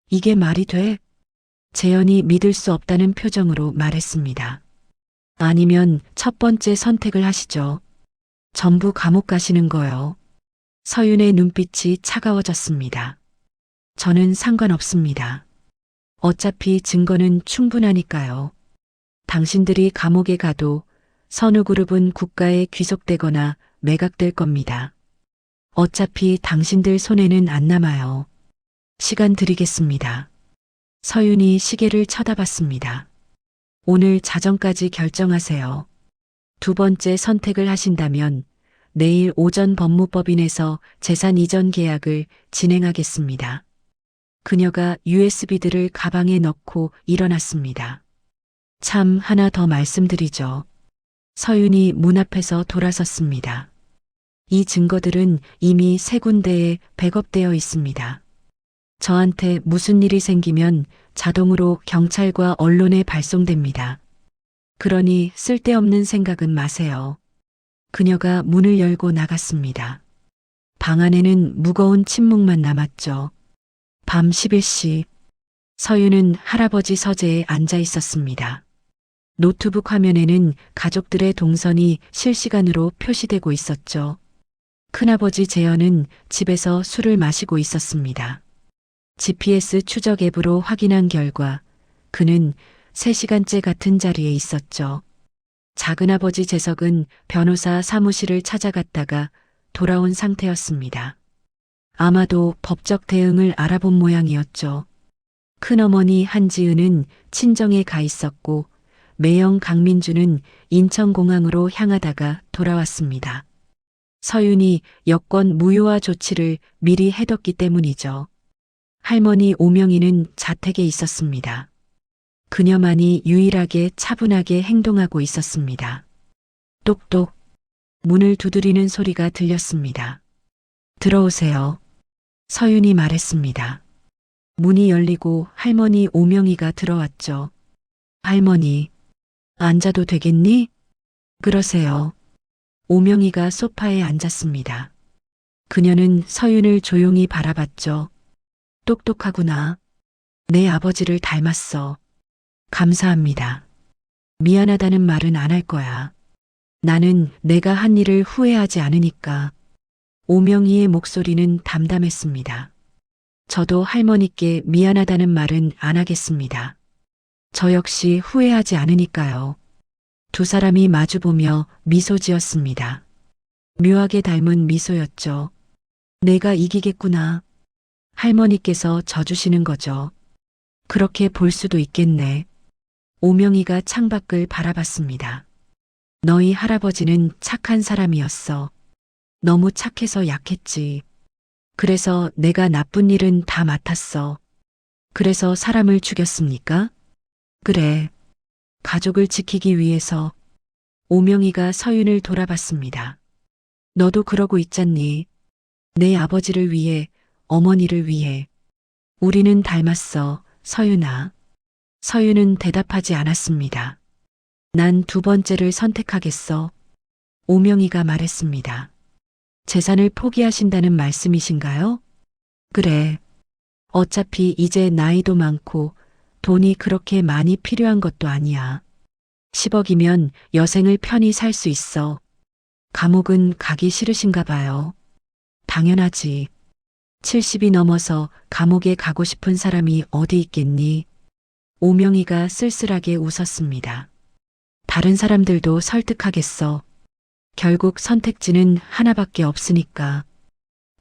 이게 말이 돼? 재현이 믿을 수 없다는 표정으로 말했습니다. 아니면 첫 번째 선택을 하시죠. 전부 감옥 가시는 거요. 서윤의 눈빛이 차가워졌습니다. 저는 상관없습니다. 어차피 증거는 충분하니까요. 당신들이 감옥에 가도 선우그룹은 국가에 귀속되거나 매각될 겁니다. 어차피 당신들 손에는 안 남아요. 시간 드리겠습니다. 서윤이 시계를 쳐다봤습니다. 오늘 자정까지 결정하세요. 두 번째 선택을 하신다면 내일 오전 법무법인에서 재산 이전 계약을 진행하겠습니다. 그녀가 USB들을 가방에 넣고 일어났습니다. 참 하나 더 말씀드리죠. 서윤이 문 앞에서 돌아섰습니다. 이 증거들은 이미 세 군데에 백업되어 있습니다. 저한테 무슨 일이 생기면 자동으로 경찰과 언론에 발송됩니다. 그러니 쓸데없는 생각은 마세요. 그녀가 문을 열고 나갔습니다. 방 안에는 무거운 침묵만 남았죠. 밤 11시. 서윤은 할아버지 서재에 앉아 있었습니다. 노트북 화면에는 가족들의 동선이 실시간으로 표시되고 있었죠. 큰아버지 재현은 집에서 술을 마시고 있었습니다. GPS 추적 앱으로 확인한 결과 그는 3시간째 같은 자리에 있었죠. 작은아버지 재석은 변호사 사무실을 찾아갔다가 돌아온 상태였습니다. 아마도 법적 대응을 알아본 모양이었죠. 큰어머니 한지은은 친정에 가 있었고 매형 강민주는 인천공항으로 향하다가 돌아왔습니다. 서윤이 여권 무효화 조치를 미리 해뒀기 때문이죠. 할머니 오명이는 자택에 있었습니다. 그녀만이 유일하게 차분하게 행동하고 있었습니다. 똑똑. 문을 두드리는 소리가 들렸습니다. 들어오세요. 서윤이 말했습니다. 문이 열리고 할머니 오명이가 들어왔죠. 할머니, 앉아도 되겠니? 그러세요. 오명이가 소파에 앉았습니다. 그녀는 서윤을 조용히 바라봤죠. 똑똑하구나. 내 아버지를 닮았어. 감사합니다. 미안하다는 말은 안 할 거야. 나는 내가 한 일을 후회하지 않으니까. 오명희의 목소리는 담담했습니다. 저도 할머니께 미안하다는 말은 안 하겠습니다. 저 역시 후회하지 않으니까요. 두 사람이 마주보며 미소 지었습니다. 묘하게 닮은 미소였죠. 내가 이기겠구나. 할머니께서 져주시는 거죠. 그렇게 볼 수도 있겠네. 오명희가 창밖을 바라봤습니다. 너희 할아버지는 착한 사람이었어. 너무 착해서 약했지. 그래서 내가 나쁜 일은 다 맡았어. 그래서 사람을 죽였습니까? 그래. 가족을 지키기 위해서. 오명희가 서윤을 돌아봤습니다. 너도 그러고 있잖니. 내 아버지를 위해, 어머니를 위해. 우리는 닮았어, 서윤아. 서윤은 대답하지 않았습니다. 난 두 번째를 선택하겠어. 오명희가 말했습니다. 재산을 포기하신다는 말씀이신가요? 그래. 어차피 이제 나이도 많고 돈이 그렇게 많이 필요한 것도 아니야. 10억이면 여생을 편히 살 수 있어. 감옥은 가기 싫으신가 봐요. 당연하지. 70이 넘어서 감옥에 가고 싶은 사람이 어디 있겠니? 오명희가 쓸쓸하게 웃었습니다. 다른 사람들도 설득하겠어. 결국 선택지는 하나밖에 없으니까.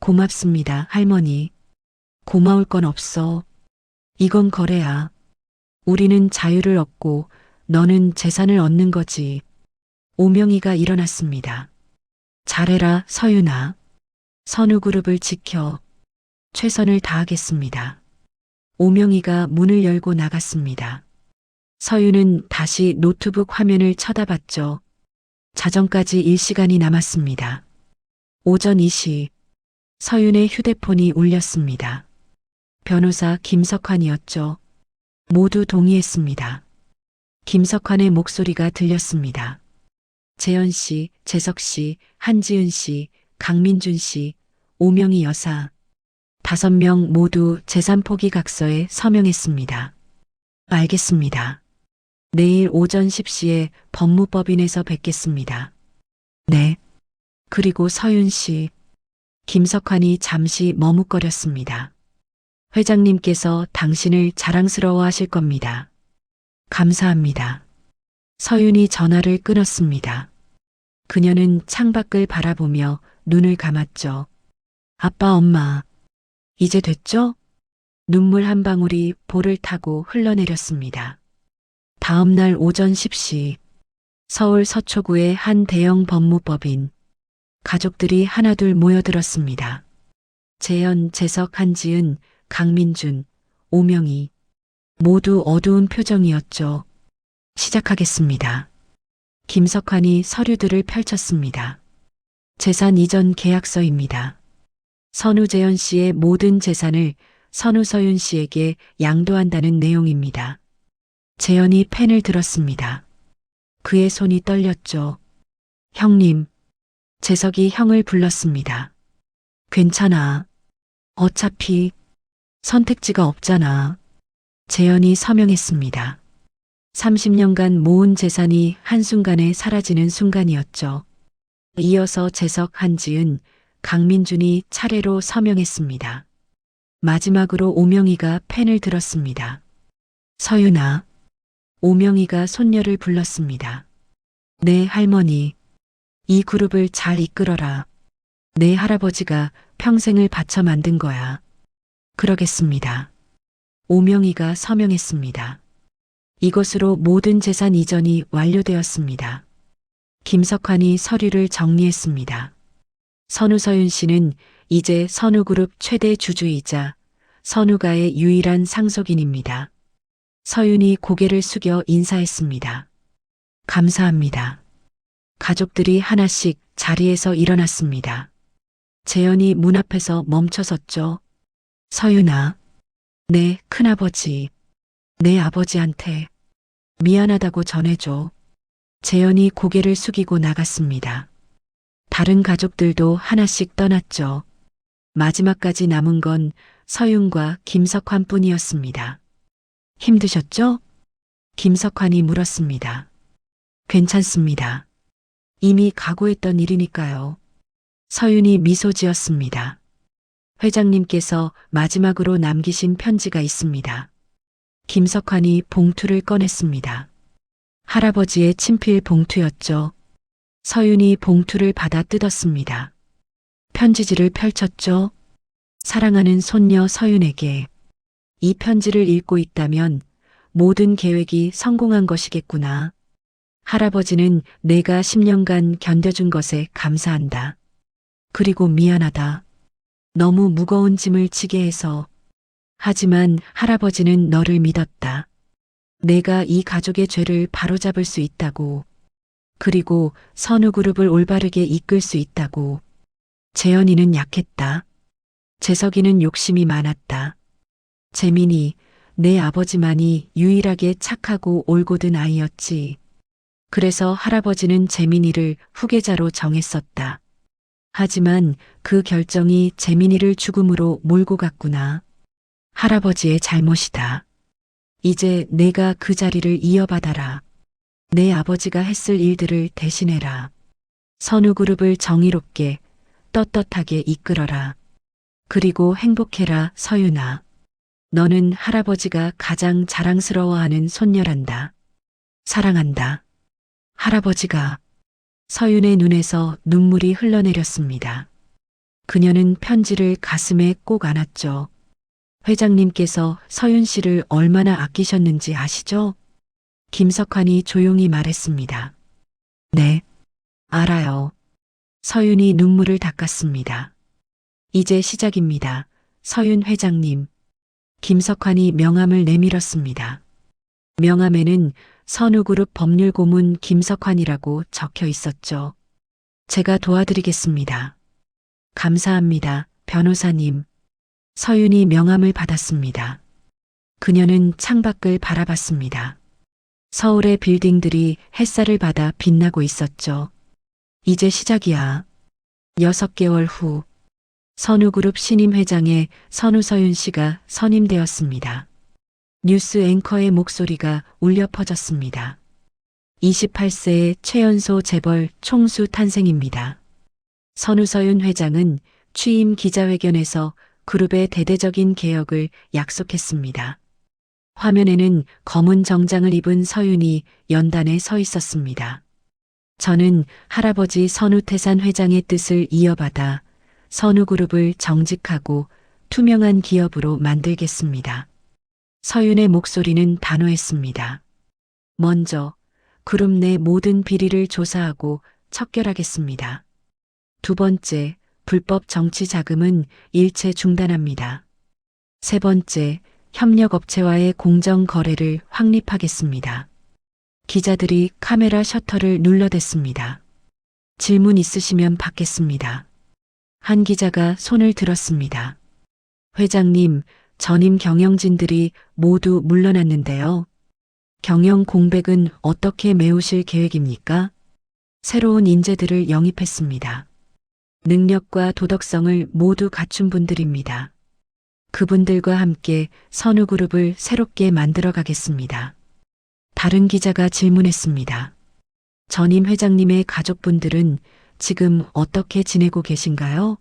고맙습니다, 할머니. 고마울 건 없어. 이건 거래야. 우리는 자유를 얻고 너는 재산을 얻는 거지. 오명희가 일어났습니다. 잘해라, 서윤아. 선우그룹을 지켜. 최선을 다하겠습니다. 오명희가 문을 열고 나갔습니다. 서윤은 다시 노트북 화면을 쳐다봤죠. 자정까지 일시간이 남았습니다. 오전 2시 서윤의 휴대폰이 울렸습니다. 변호사 김석환이었죠. 모두 동의했습니다. 김석환의 목소리가 들렸습니다. 재현 씨, 재석 씨, 한지은 씨, 강민준 씨, 오명희 여사. 5명 모두 재산 포기 각서에 서명했습니다. 알겠습니다. 내일 오전 10시에 법무법인에서 뵙겠습니다. 네. 그리고 서윤 씨. 김석환이 잠시 머뭇거렸습니다. 회장님께서 당신을 자랑스러워 하실 겁니다. 감사합니다. 서윤이 전화를 끊었습니다. 그녀는 창밖을 바라보며 눈을 감았죠. 아빠, 엄마. 이제 됐죠? 눈물 한 방울이 볼을 타고 흘러내렸습니다. 다음 날 오전 10시 서울 서초구의 한 대형 법무법인. 가족들이 하나둘 모여들었습니다. 재현, 재석, 한지은, 강민준, 오명희. 모두 어두운 표정이었죠. 시작하겠습니다. 김석환이 서류들을 펼쳤습니다. 재산 이전 계약서입니다. 선우재현 씨의 모든 재산을 선우서윤 씨에게 양도한다는 내용입니다. 재현이 펜을 들었습니다. 그의 손이 떨렸죠. 형님. 재석이 형을 불렀습니다. 괜찮아. 어차피 선택지가 없잖아. 재현이 서명했습니다. 30년간 모은 재산이 한순간에 사라지는 순간이었죠. 이어서 재석, 한지은, 강민준이 차례로 서명했습니다. 마지막으로 오명희가 펜을 들었습니다. 서윤아. 오명희가 손녀를 불렀습니다. 네, 할머니. 이 그룹을 잘 이끌어라. 내 할아버지가 평생을 바쳐 만든 거야. 그러겠습니다. 오명희가 서명했습니다. 이것으로 모든 재산 이전이 완료되었습니다. 김석환이 서류를 정리했습니다. 선우서윤 씨는 이제 선우그룹 최대 주주이자 선우가의 유일한 상속인입니다. 서윤이 고개를 숙여 인사했습니다. 감사합니다. 가족들이 하나씩 자리에서 일어났습니다. 재현이 문 앞에서 멈춰섰죠. 서윤아. 내 큰아버지. 내 아버지한테 미안하다고 전해줘. 재현이 고개를 숙이고 나갔습니다. 다른 가족들도 하나씩 떠났죠. 마지막까지 남은 건 서윤과 김석환 뿐이었습니다. 힘드셨죠? 김석환이 물었습니다. 괜찮습니다. 이미 각오했던 일이니까요. 서윤이 미소 지었습니다. 회장님께서 마지막으로 남기신 편지가 있습니다. 김석환이 봉투를 꺼냈습니다. 할아버지의 친필 봉투였죠. 서윤이 봉투를 받아 뜯었습니다. 편지지를 펼쳤죠. 사랑하는 손녀 서윤에게. 이 편지를 읽고 있다면 모든 계획이 성공한 것이겠구나. 할아버지는 내가 10년간 견뎌준 것에 감사한다. 그리고 미안하다. 너무 무거운 짐을 지게 해서. 하지만 할아버지는 너를 믿었다. 내가 이 가족의 죄를 바로잡을 수 있다고. 그리고 선우그룹을 올바르게 이끌 수 있다고. 재현이는 약했다. 재석이는 욕심이 많았다. 재민이, 내 아버지만이 유일하게 착하고 올곧은 아이였지. 그래서 할아버지는 재민이를 후계자로 정했었다. 하지만 그 결정이 재민이를 죽음으로 몰고 갔구나. 할아버지의 잘못이다. 이제 내가 그 자리를 이어받아라. 내 아버지가 했을 일들을 대신해라. 선우그룹을 정의롭게, 떳떳하게 이끌어라. 그리고 행복해라, 서윤아. 너는 할아버지가 가장 자랑스러워하는 손녀란다. 사랑한다. 할아버지가. 서윤의 눈에서 눈물이 흘러내렸습니다. 그녀는 편지를 가슴에 꼭 안았죠. 회장님께서 서윤 씨를 얼마나 아끼셨는지 아시죠? 김석환이 조용히 말했습니다. 네, 알아요. 서윤이 눈물을 닦았습니다. 이제 시작입니다. 서윤 회장님. 김석환이 명함을 내밀었습니다. 명함에는 선우그룹 법률고문 김석환이라고 적혀 있었죠. 제가 도와드리겠습니다. 감사합니다, 변호사님. 서윤이 명함을 받았습니다. 그녀는 창밖을 바라봤습니다. 서울의 빌딩들이 햇살을 받아 빛나고 있었죠. 이제 시작이야. 6개월 후 선우그룹 신임 회장에 선우서윤 씨가 선임되었습니다. 뉴스 앵커의 목소리가 울려 퍼졌습니다. 28세의 최연소 재벌 총수 탄생입니다. 선우서윤 회장은 취임 기자회견에서 그룹의 대대적인 개혁을 약속했습니다. 화면에는 검은 정장을 입은 서윤이 연단에 서 있었습니다. 저는 할아버지 선우태산 회장의 뜻을 이어받아 선우그룹을 정직하고 투명한 기업으로 만들겠습니다. 서윤의 목소리는 단호했습니다. 먼저 그룹 내 모든 비리를 조사하고 척결하겠습니다. 두 번째, 불법 정치 자금은 일체 중단합니다. 세 번째, 협력업체와의 공정 거래를 확립하겠습니다. 기자들이 카메라 셔터를 눌러댔습니다. 질문 있으시면 받겠습니다. 한 기자가 손을 들었습니다. 회장님, 전임 경영진들이 모두 물러났는데요. 경영 공백은 어떻게 메우실 계획입니까? 새로운 인재들을 영입했습니다. 능력과 도덕성을 모두 갖춘 분들입니다. 그분들과 함께 선우그룹을 새롭게 만들어 가겠습니다. 다른 기자가 질문했습니다. 전임 회장님의 가족분들은 지금 어떻게 지내고 계신가요?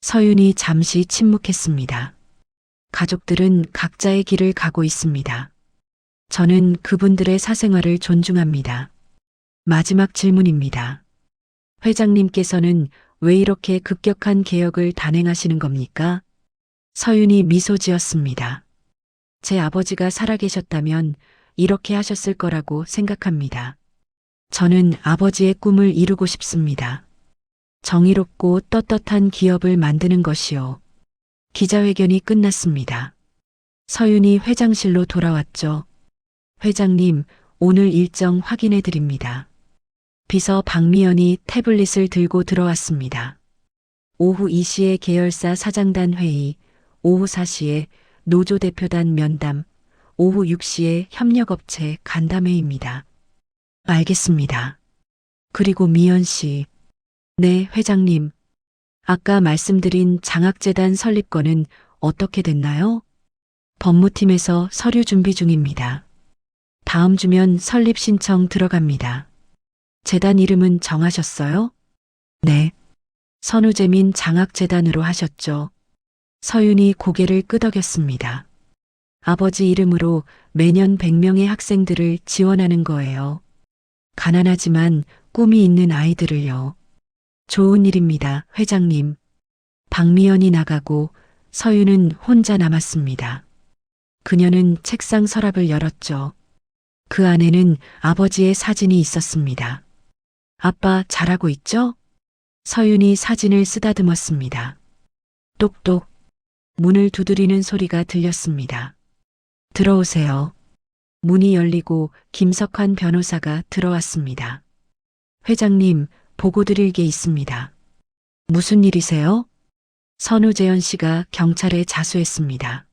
서윤이 잠시 침묵했습니다. 가족들은 각자의 길을 가고 있습니다. 저는 그분들의 사생활을 존중합니다. 마지막 질문입니다. 회장님께서는 왜 이렇게 급격한 개혁을 단행하시는 겁니까? 서윤이 미소 지었습니다. 제 아버지가 살아계셨다면 이렇게 하셨을 거라고 생각합니다. 저는 아버지의 꿈을 이루고 싶습니다. 정의롭고 떳떳한 기업을 만드는 것이요. 기자회견이 끝났습니다. 서윤이 회장실로 돌아왔죠. 회장님, 오늘 일정 확인해 드립니다. 비서 박미연이 태블릿을 들고 들어왔습니다. 오후 2시에 계열사 사장단 회의, 오후 4시에 노조 대표단 면담, 오후 6시에 협력업체 간담회입니다. 알겠습니다. 그리고 미연 씨. 네, 회장님. 아까 말씀드린 장학재단 설립건은 어떻게 됐나요? 법무팀에서 서류 준비 중입니다. 다음 주면 설립 신청 들어갑니다. 재단 이름은 정하셨어요? 네. 선우재민 장학재단으로 하셨죠. 서윤이 고개를 끄덕였습니다. 아버지 이름으로 매년 100명의 학생들을 지원하는 거예요. 가난하지만 꿈이 있는 아이들을요. 좋은 일입니다, 회장님. 박미연이 나가고 서윤은 혼자 남았습니다. 그녀는 책상 서랍을 열었죠. 그 안에는 아버지의 사진이 있었습니다. 아빠 잘하고 있죠? 서윤이 사진을 쓰다듬었습니다. 똑똑. 문을 두드리는 소리가 들렸습니다. 들어오세요. 문이 열리고 김석환 변호사가 들어왔습니다. 회장님, 보고 드릴 게 있습니다. 무슨 일이세요? 선우재현 씨가 경찰에 자수했습니다.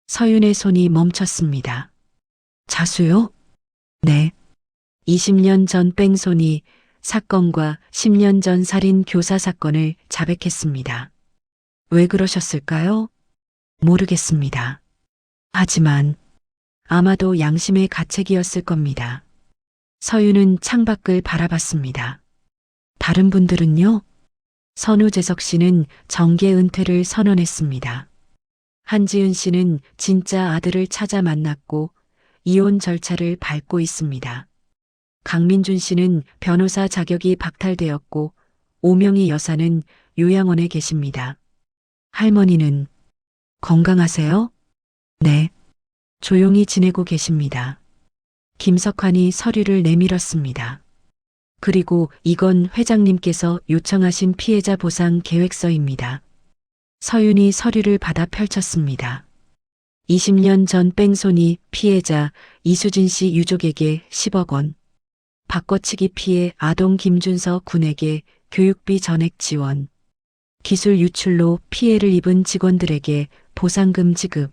서윤의 손이 멈췄습니다. 자수요? 네. 20년 전 뺑소니 사건과 10년 전 살인 교사 사건을 자백했습니다. 왜 그러셨을까요? 모르겠습니다. 하지만 아마도 양심의 가책이었을 겁니다. 서윤은 창밖을 바라봤습니다. 다른 분들은요? 선우재석 씨는 정계 은퇴를 선언했습니다. 한지은 씨는 진짜 아들을 찾아 만났고 이혼 절차를 밟고 있습니다. 강민준 씨는 변호사 자격이 박탈되었고 오명희 여사는 요양원에 계십니다. 할머니는 건강하세요? 네. 조용히 지내고 계십니다. 김석환이 서류를 내밀었습니다. 그리고 이건 회장님께서 요청하신 피해자 보상 계획서입니다. 서윤이 서류를 받아 펼쳤습니다. 20년 전 뺑소니 피해자 이수진 씨 유족에게 10억 원, 바꿔치기 피해 아동 김준서 군에게 교육비 전액 지원, 기술 유출로 피해를 입은 직원들에게 보상금 지급,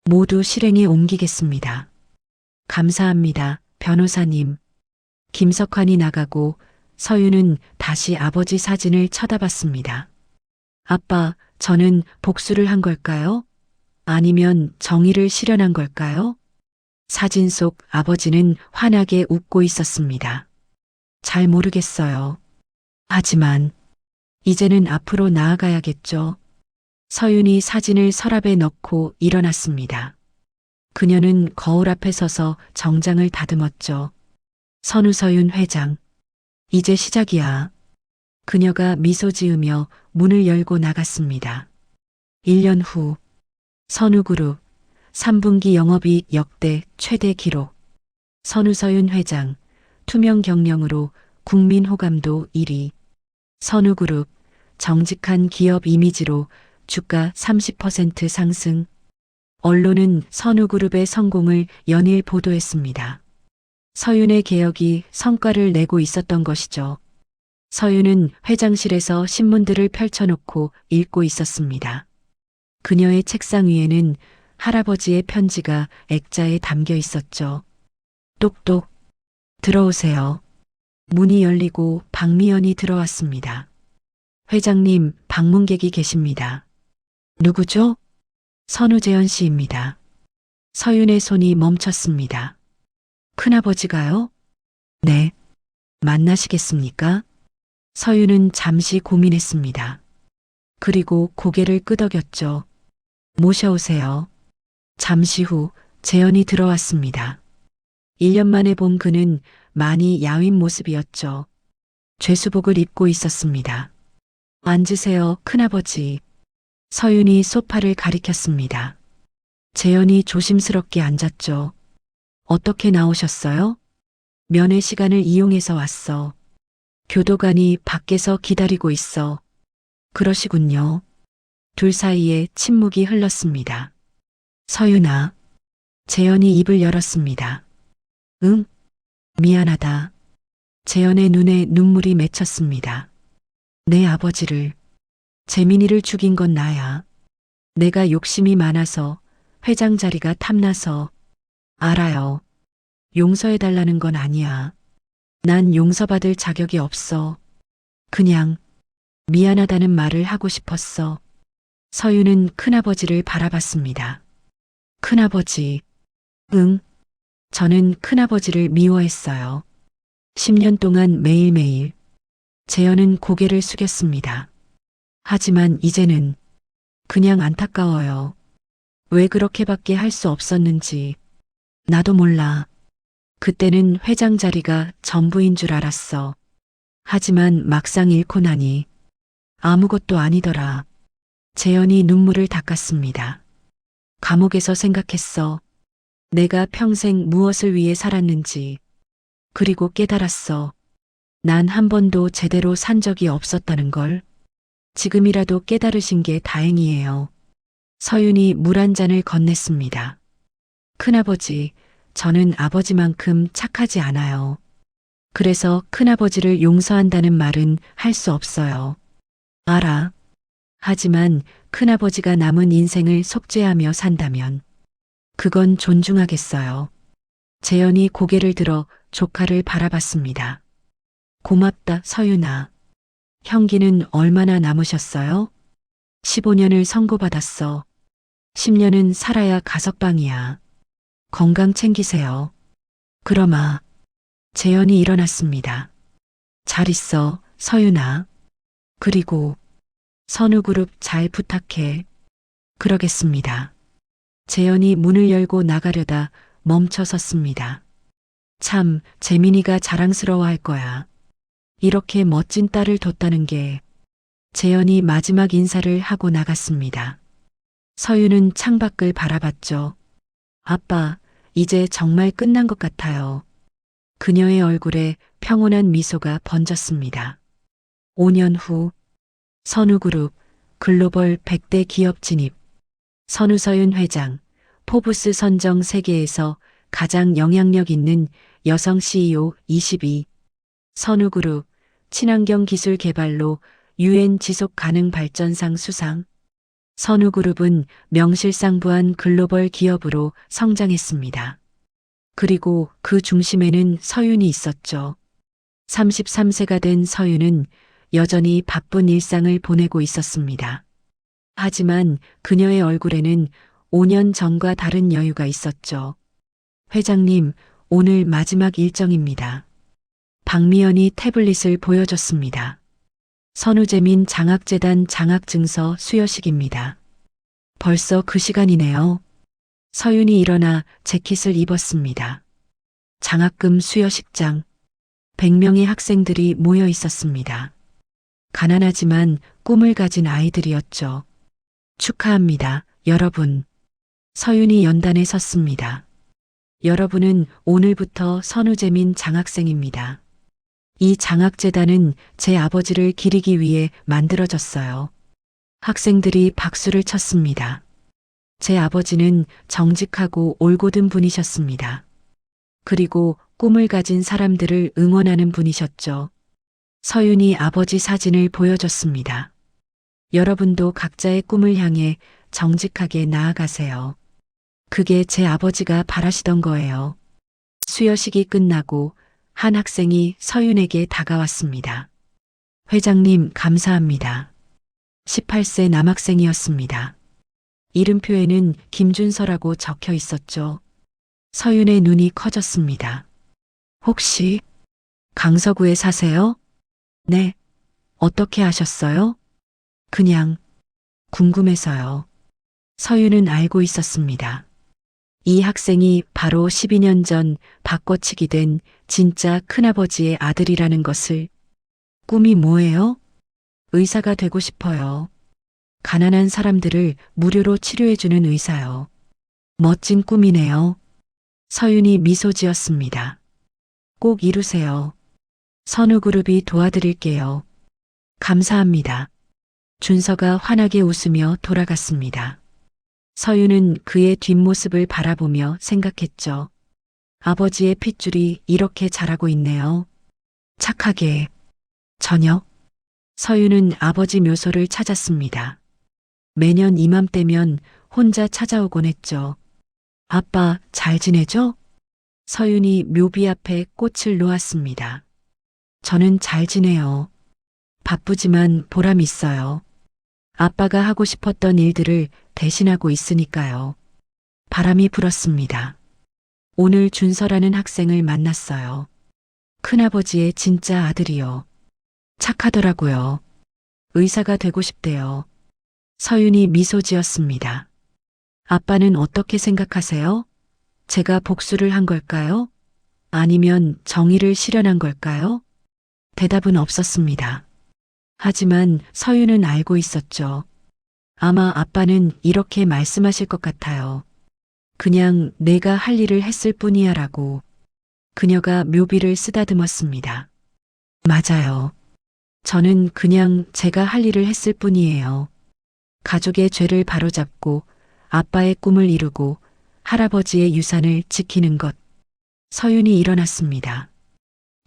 모두 실행에 옮기겠습니다. 감사합니다, 변호사님. 김석환이 나가고 서윤은 다시 아버지 사진을 쳐다봤습니다. 아빠, 저는 복수를 한 걸까요? 아니면 정의를 실현한 걸까요? 사진 속 아버지는 환하게 웃고 있었습니다. 잘 모르겠어요. 하지만 이제는 앞으로 나아가야겠죠. 서윤이 사진을 서랍에 넣고 일어났습니다. 그녀는 거울 앞에 서서 정장을 다듬었죠. 선우서윤 회장. 이제 시작이야. 그녀가 미소 지으며 문을 열고 나갔습니다. 1년 후 선우그룹 3분기 영업이익 역대 최대 기록. 선우서윤 회장 투명 경영으로 국민 호감도 1위. 선우그룹 정직한 기업 이미지로 주가 30% 상승. 언론은 선우그룹의 성공을 연일 보도했습니다. 서윤의 개혁이 성과를 내고 있었던 것이죠. 서윤은 회장실에서 신문들을 펼쳐놓고 읽고 있었습니다. 그녀의 책상 위에는 할아버지의 편지가 액자에 담겨 있었죠. 똑똑. 들어오세요. 문이 열리고 박미연이 들어왔습니다. 회장님, 방문객이 계십니다. 누구죠? 선우재현 씨입니다. 서윤의 손이 멈췄습니다. 큰아버지가요? 네. 만나시겠습니까? 서윤은 잠시 고민했습니다. 그리고 고개를 끄덕였죠. 모셔오세요. 잠시 후 재현이 들어왔습니다. 1년 만에 본 그는 많이 야윈 모습이었죠. 죄수복을 입고 있었습니다. 앉으세요, 큰아버지. 서윤이 소파를 가리켰습니다. 재현이 조심스럽게 앉았죠. 어떻게 나오셨어요? 면회 시간을 이용해서 왔어. 교도관이 밖에서 기다리고 있어. 그러시군요. 둘 사이에 침묵이 흘렀습니다. 서윤아. 재현이 입을 열었습니다. 응? 미안하다. 재현의 눈에 눈물이 맺혔습니다. 내 아버지를, 재민이를 죽인 건 나야. 내가 욕심이 많아서, 회장 자리가 탐나서. 알아요. 용서해달라는 건 아니야. 난 용서받을 자격이 없어. 그냥 미안하다는 말을 하고 싶었어. 서윤은 큰아버지를 바라봤습니다. 큰아버지. 응. 저는 큰아버지를 미워했어요. 10년 동안 매일매일 재현은 고개를 숙였습니다. 하지만 이제는 그냥 안타까워요. 왜 그렇게밖에 할 수 없었는지. 나도 몰라. 그때는 회장 자리가 전부인 줄 알았어. 하지만 막상 잃고 나니 아무것도 아니더라. 재현이 눈물을 닦았습니다. 감옥에서 생각했어. 내가 평생 무엇을 위해 살았는지. 그리고 깨달았어. 난 한 번도 제대로 산 적이 없었다는 걸. 지금이라도 깨달으신 게 다행이에요. 서윤이 물 한 잔을 건넸습니다. 큰아버지, 저는 아버지만큼 착하지 않아요. 그래서 큰아버지를 용서한다는 말은 할 수 없어요. 알아. 하지만 큰아버지가 남은 인생을 속죄하며 산다면 그건 존중하겠어요. 재현이 고개를 들어 조카를 바라봤습니다. 고맙다, 서윤아. 형기는 얼마나 남으셨어요? 15년을 선고받았어. 10년은 살아야 가석방이야. 건강 챙기세요. 그러마. 재현이 일어났습니다. 잘 있어, 서윤아. 그리고 선우그룹 잘 부탁해. 그러겠습니다. 재현이 문을 열고 나가려다 멈춰 섰습니다. 참, 재민이가 자랑스러워할 거야. 이렇게 멋진 딸을 뒀다는 게. 재현이 마지막 인사를 하고 나갔습니다. 서윤은 창밖을 바라봤죠. 아빠, 이제 정말 끝난 것 같아요. 그녀의 얼굴에 평온한 미소가 번졌습니다. 5년 후 선우그룹 글로벌 100대 기업 진입. 선우서윤 회장, 포브스 선정 세계에서 가장 영향력 있는 여성 CEO 22. 선우그룹 친환경 기술 개발로 UN 지속 가능 발전상 수상. 선우그룹은 명실상부한 글로벌 기업으로 성장했습니다. 그리고 그 중심에는 서윤이 있었죠. 33세가 된 서윤은 여전히 바쁜 일상을 보내고 있었습니다. 하지만 그녀의 얼굴에는 5년 전과 다른 여유가 있었죠. 회장님, 오늘 마지막 일정입니다. 박미연이 태블릿을 보여줬습니다. 선우재민 장학재단 장학증서 수여식입니다. 벌써 그 시간이네요. 서윤이 일어나 재킷을 입었습니다. 장학금 수여식장. 100명의 학생들이 모여 있었습니다. 가난하지만 꿈을 가진 아이들이었죠. 축하합니다, 여러분. 서윤이 연단에 섰습니다. 여러분은 오늘부터 선우재민 장학생입니다. 이 장학재단은 제 아버지를 기리기 위해 만들어졌어요. 학생들이 박수를 쳤습니다. 제 아버지는 정직하고 올곧은 분이셨습니다. 그리고 꿈을 가진 사람들을 응원하는 분이셨죠. 서윤이 아버지 사진을 보여줬습니다. 여러분도 각자의 꿈을 향해 정직하게 나아가세요. 그게 제 아버지가 바라시던 거예요. 수여식이 끝나고 한 학생이 서윤에게 다가왔습니다. 회장님, 감사합니다. 18세 남학생이었습니다. 이름표에는 김준서라고 적혀 있었죠. 서윤의 눈이 커졌습니다. 혹시 강서구에 사세요? 네. 어떻게 아셨어요? 그냥 궁금해서요. 서윤은 알고 있었습니다. 이 학생이 바로 12년 전 바꿔치기 된 진짜 큰아버지의 아들이라는 것을. 꿈이 뭐예요? 의사가 되고 싶어요. 가난한 사람들을 무료로 치료해주는 의사요. 멋진 꿈이네요. 서윤이 미소 지었습니다. 꼭 이루세요. 선우그룹이 도와드릴게요. 감사합니다. 준서가 환하게 웃으며 돌아갔습니다. 서윤은 그의 뒷모습을 바라보며 생각했죠. 아버지의 핏줄이 이렇게 자라고 있네요. 착하게. 저녁. 서윤은 아버지 묘소를 찾았습니다. 매년 이맘때면 혼자 찾아오곤 했죠. 아빠, 잘 지내죠? 서윤이 묘비 앞에 꽃을 놓았습니다. 저는 잘 지내요. 바쁘지만 보람 있어요. 아빠가 하고 싶었던 일들을 대신하고 있으니까요. 바람이 불었습니다. 오늘 준서라는 학생을 만났어요. 큰아버지의 진짜 아들이요. 착하더라고요. 의사가 되고 싶대요. 서윤이 미소 지었습니다. 아빠는 어떻게 생각하세요? 제가 복수를 한 걸까요? 아니면 정의를 실현한 걸까요? 대답은 없었습니다. 하지만 서윤은 알고 있었죠. 아마 아빠는 이렇게 말씀하실 것 같아요. 그냥 내가 할 일을 했을 뿐이야 라고. 그녀가 묘비를 쓰다듬었습니다. 맞아요. 저는 그냥 제가 할 일을 했을 뿐이에요. 가족의 죄를 바로잡고 아빠의 꿈을 이루고 할아버지의 유산을 지키는 것. 서윤이 일어났습니다.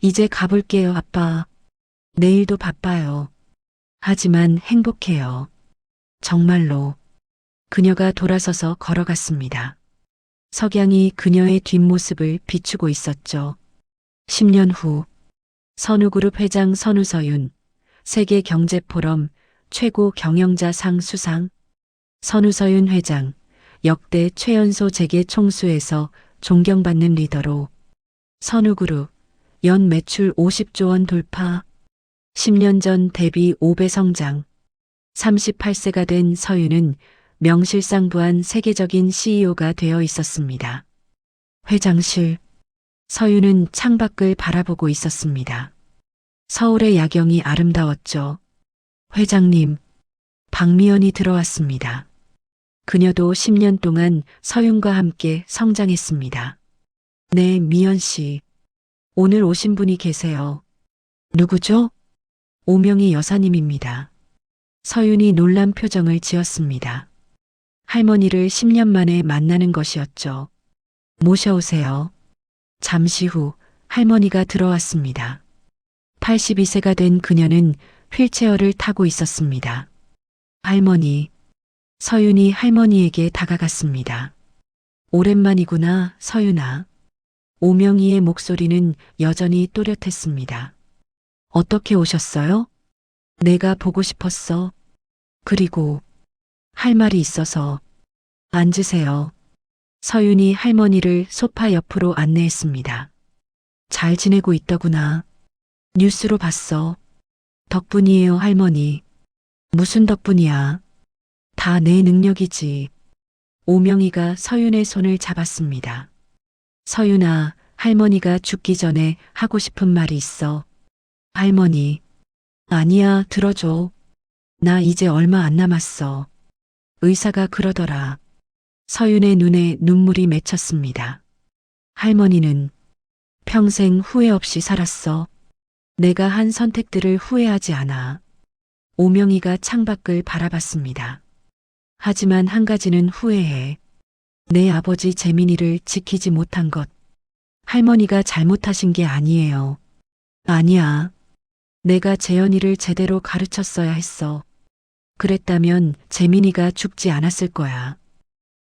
이제 가볼게요, 아빠. 내일도 바빠요. 하지만 행복해요. 정말로. 그녀가 돌아서서 걸어갔습니다. 석양이 그녀의 뒷모습을 비추고 있었죠. 10년 후 선우그룹 회장 선우서윤 세계경제포럼 최고 경영자상 수상. 선우서윤 회장 역대 최연소 재계 총수에서 존경받는 리더로 선우그룹 연 매출 50조 원 돌파. 10년 전 대비 5배 성장. 38세가 된 서윤은 명실상부한 세계적인 CEO가 되어 있었습니다. 회장실. 서윤은 창밖을 바라보고 있었습니다. 서울의 야경이 아름다웠죠. 회장님, 박미연이 들어왔습니다. 그녀도 10년 동안 서윤과 함께 성장했습니다. 네, 미연 씨. 오늘 오신 분이 계세요. 누구죠? 오명희 여사님입니다. 서윤이 놀란 표정을 지었습니다. 할머니를 10년 만에 만나는 것이었죠. 모셔오세요. 잠시 후 할머니가 들어왔습니다. 82세가 된 그녀는 휠체어를 타고 있었습니다. 할머니. 서윤이 할머니에게 다가갔습니다. 오랜만이구나, 서윤아. 오명희의 목소리는 여전히 또렷했습니다. 어떻게 오셨어요? 내가 보고 싶었어. 그리고 할 말이 있어서. 앉으세요. 서윤이 할머니를 소파 옆으로 안내했습니다. 잘 지내고 있더구나. 뉴스로 봤어. 덕분이에요, 할머니. 무슨 덕분이야? 다 내 능력이지. 오명희가 서윤의 손을 잡았습니다. 서윤아, 할머니가 죽기 전에 하고 싶은 말이 있어. 할머니. 아니야, 들어줘. 나 이제 얼마 안 남았어. 의사가 그러더라. 서윤의 눈에 눈물이 맺혔습니다. 할머니는 평생 후회 없이 살았어. 내가 한 선택들을 후회하지 않아. 오명희가 창밖을 바라봤습니다. 하지만 한 가지는 후회해. 내 아버지 재민이를 지키지 못한 것. 할머니가 잘못하신 게 아니에요. 아니야. 내가 재현이를 제대로 가르쳤어야 했어. 그랬다면 재민이가 죽지 않았을 거야.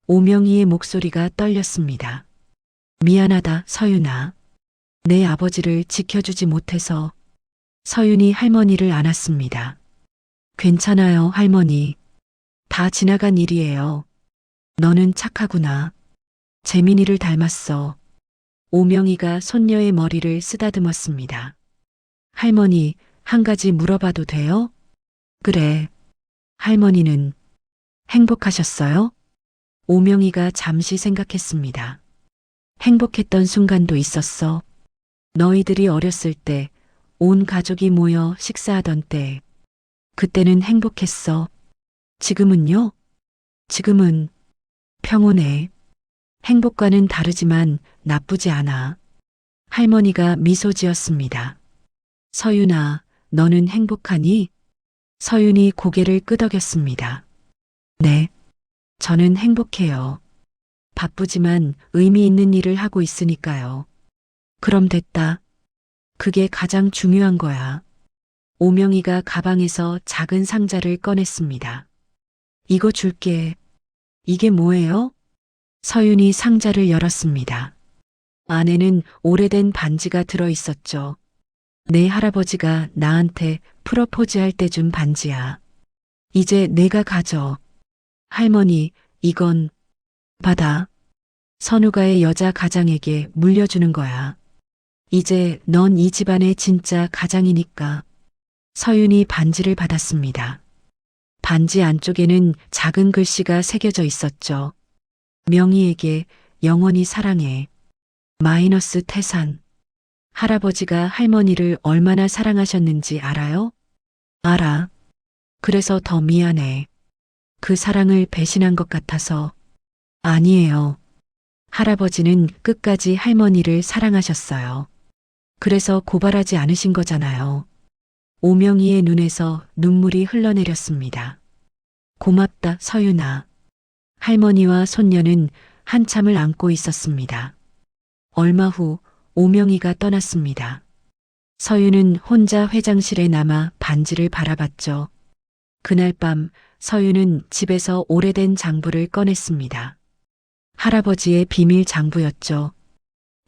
오명희의 목소리가 떨렸습니다. 미안하다, 서윤아. 내 아버지를 지켜주지 못해서. 서윤이 할머니를 안았습니다. 괜찮아요, 할머니. 다 지나간 일이에요. 너는 착하구나. 재민이를 닮았어. 오명희가 손녀의 머리를 쓰다듬었습니다. 할머니, 한 가지 물어봐도 돼요? 그래. 할머니는 행복하셨어요? 오명희가 잠시 생각했습니다. 행복했던 순간도 있었어. 너희들이 어렸을 때 온 가족이 모여 식사하던 때. 그때는 행복했어. 지금은요? 지금은 평온해. 행복과는 다르지만 나쁘지 않아. 할머니가 미소 지었습니다. 서윤아, 너는 행복하니? 서윤이 고개를 끄덕였습니다. 네, 저는 행복해요. 바쁘지만 의미 있는 일을 하고 있으니까요. 그럼 됐다. 그게 가장 중요한 거야. 오명희가 가방에서 작은 상자를 꺼냈습니다. 이거 줄게. 이게 뭐예요? 서윤이 상자를 열었습니다. 안에는 오래된 반지가 들어 있었죠. 내 할아버지가 나한테 프러포즈할 때 준 반지야. 이제 내가 가져. 할머니, 이건 받아. 선우가의 여자 가장에게 물려주는 거야. 이제 넌 이 집안의 진짜 가장이니까. 서윤이 반지를 받았습니다. 반지 안쪽에는 작은 글씨가 새겨져 있었죠. 명희에게 영원히 사랑해. 마이너스 태산. 할아버지가 할머니를 얼마나 사랑하셨는지 알아요? 알아. 그래서 더 미안해. 그 사랑을 배신한 것 같아서. 아니에요. 할아버지는 끝까지 할머니를 사랑하셨어요. 그래서 고발하지 않으신 거잖아요. 오명희의 눈에서 눈물이 흘러내렸습니다. 고맙다, 서윤아. 할머니와 손녀는 한참을 안고 있었습니다. 얼마 후 오명희가 떠났습니다. 서윤은 혼자 회장실에 남아 반지를 바라봤죠. 그날 밤 서윤은 집에서 오래된 장부를 꺼냈습니다. 할아버지의 비밀 장부였죠.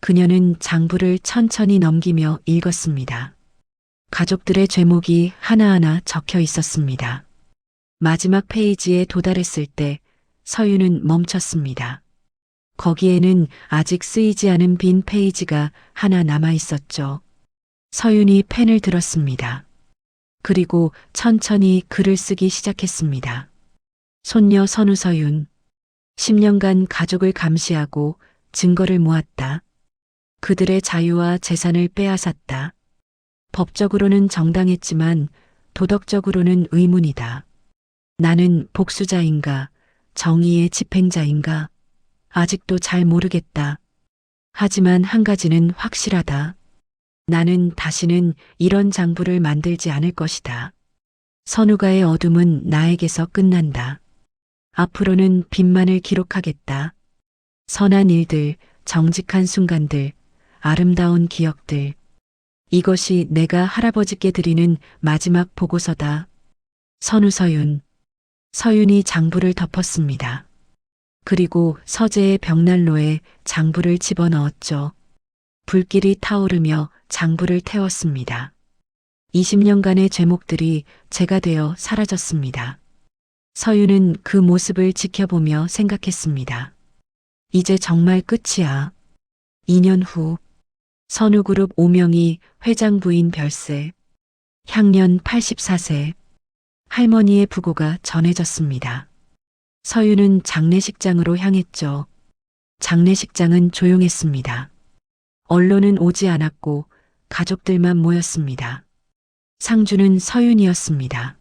그녀는 장부를 천천히 넘기며 읽었습니다. 가족들의 죄목이 하나하나 적혀 있었습니다. 마지막 페이지에 도달했을 때 서윤은 멈췄습니다. 거기에는 아직 쓰이지 않은 빈 페이지가 하나 남아 있었죠. 서윤이 펜을 들었습니다. 그리고 천천히 글을 쓰기 시작했습니다. 손녀 선우서윤. 10년간 가족을 감시하고 증거를 모았다. 그들의 자유와 재산을 빼앗았다. 법적으로는 정당했지만 도덕적으로는 의문이다. 나는 복수자인가, 정의의 집행자인가, 아직도 잘 모르겠다. 하지만 한 가지는 확실하다. 나는 다시는 이런 장부를 만들지 않을 것이다. 선우가의 어둠은 나에게서 끝난다. 앞으로는 빛만을 기록하겠다. 선한 일들, 정직한 순간들, 아름다운 기억들. 이것이 내가 할아버지께 드리는 마지막 보고서다. 선우서윤. 서윤이 장부를 덮었습니다. 그리고 서재의 벽난로에 장부를 집어넣었죠. 불길이 타오르며 장부를 태웠습니다. 20년간의 죄목들이 제가 되어 사라졌습니다. 서윤은 그 모습을 지켜보며 생각했습니다. 이제 정말 끝이야. 2년 후 선우그룹 오명희 회장 부인 별세. 향년 84세. 할머니의 부고가 전해졌습니다. 서윤은 장례식장으로 향했죠. 장례식장은 조용했습니다. 언론은 오지 않았고 가족들만 모였습니다. 상주는 서윤이었습니다.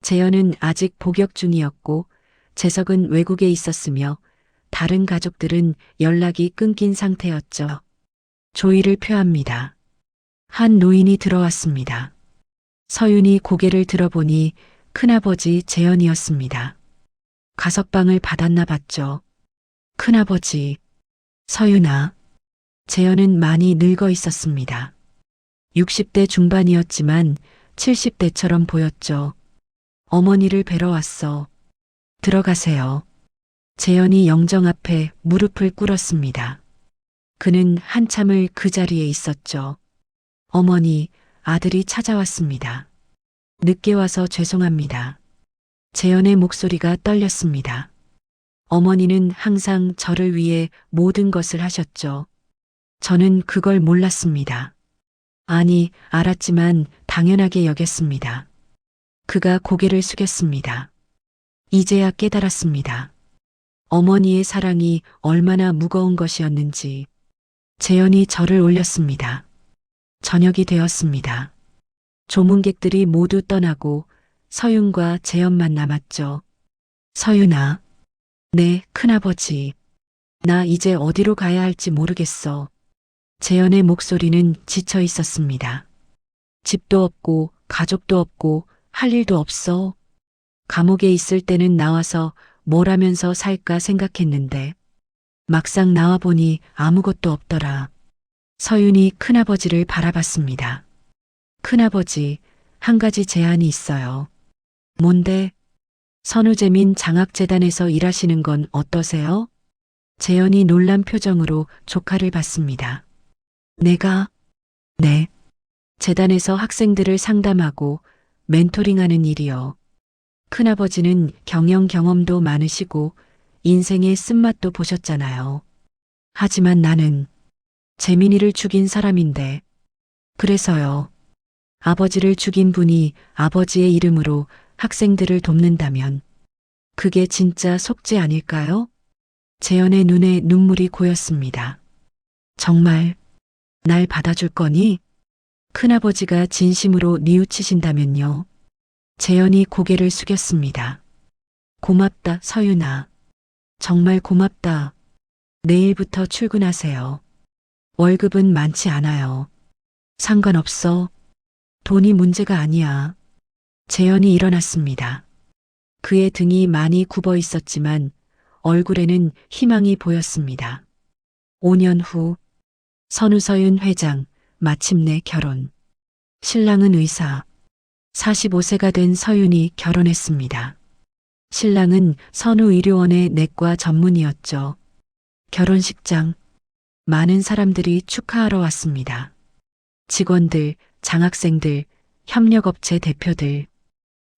재현은 아직 복역 중이었고 재석은 외국에 있었으며 다른 가족들은 연락이 끊긴 상태였죠. 조의를 표합니다. 한 노인이 들어왔습니다. 서윤이 고개를 들어보니 큰아버지 재현이었습니다. 가석방을 받았나 봤죠. 큰아버지. 서윤아. 재현은 많이 늙어 있었습니다. 60대 중반이었지만 70대처럼 보였죠. 어머니를 뵈러 왔어. 들어가세요. 재현이 영정 앞에 무릎을 꿇었습니다. 그는 한참을 그 자리에 있었죠. 어머니, 아들이 찾아왔습니다. 늦게 와서 죄송합니다. 재현의 목소리가 떨렸습니다. 어머니는 항상 저를 위해 모든 것을 하셨죠. 저는 그걸 몰랐습니다. 아니, 알았지만 당연하게 여겼습니다. 그가 고개를 숙였습니다. 이제야 깨달았습니다. 어머니의 사랑이 얼마나 무거운 것이었는지. 재현이 절을 올렸습니다. 저녁이 되었습니다. 조문객들이 모두 떠나고 서윤과 재현만 남았죠. 서윤아. 네, 큰아버지. 나 이제 어디로 가야 할지 모르겠어. 재현의 목소리는 지쳐 있었습니다. 집도 없고 가족도 없고 할 일도 없어. 감옥에 있을 때는 나와서 뭘 하면서 살까 생각했는데 막상 나와보니 아무것도 없더라. 서윤이 큰아버지를 바라봤습니다. 큰아버지, 한 가지 제안이 있어요. 뭔데? 선우재민 장학재단에서 일하시는 건 어떠세요? 재현이 놀란 표정으로 조카를 봤습니다. 내가? 네. 재단에서 학생들을 상담하고 멘토링하는 일이요. 큰아버지는 경영 경험도 많으시고 인생의 쓴맛도 보셨잖아요. 하지만 나는 재민이를 죽인 사람인데. 그래서요. 아버지를 죽인 분이 아버지의 이름으로 학생들을 돕는다면 그게 진짜 속죄 아닐까요? 재현의 눈에 눈물이 고였습니다. 정말 날 받아줄 거니? 큰아버지가 진심으로 뉘우치신다면요. 재현이 고개를 숙였습니다. 고맙다, 서윤아. 정말 고맙다. 내일부터 출근하세요. 월급은 많지 않아요. 상관없어. 돈이 문제가 아니야. 재현이 일어났습니다. 그의 등이 많이 굽어 있었지만 얼굴에는 희망이 보였습니다. 5년 후 선우서윤 회장 마침내 결혼. 신랑은 의사. 45세가 된 서윤이 결혼했습니다. 신랑은 선우의료원의 내과 전문의였죠. 결혼식장. 많은 사람들이 축하하러 왔습니다. 직원들, 장학생들, 협력업체 대표들.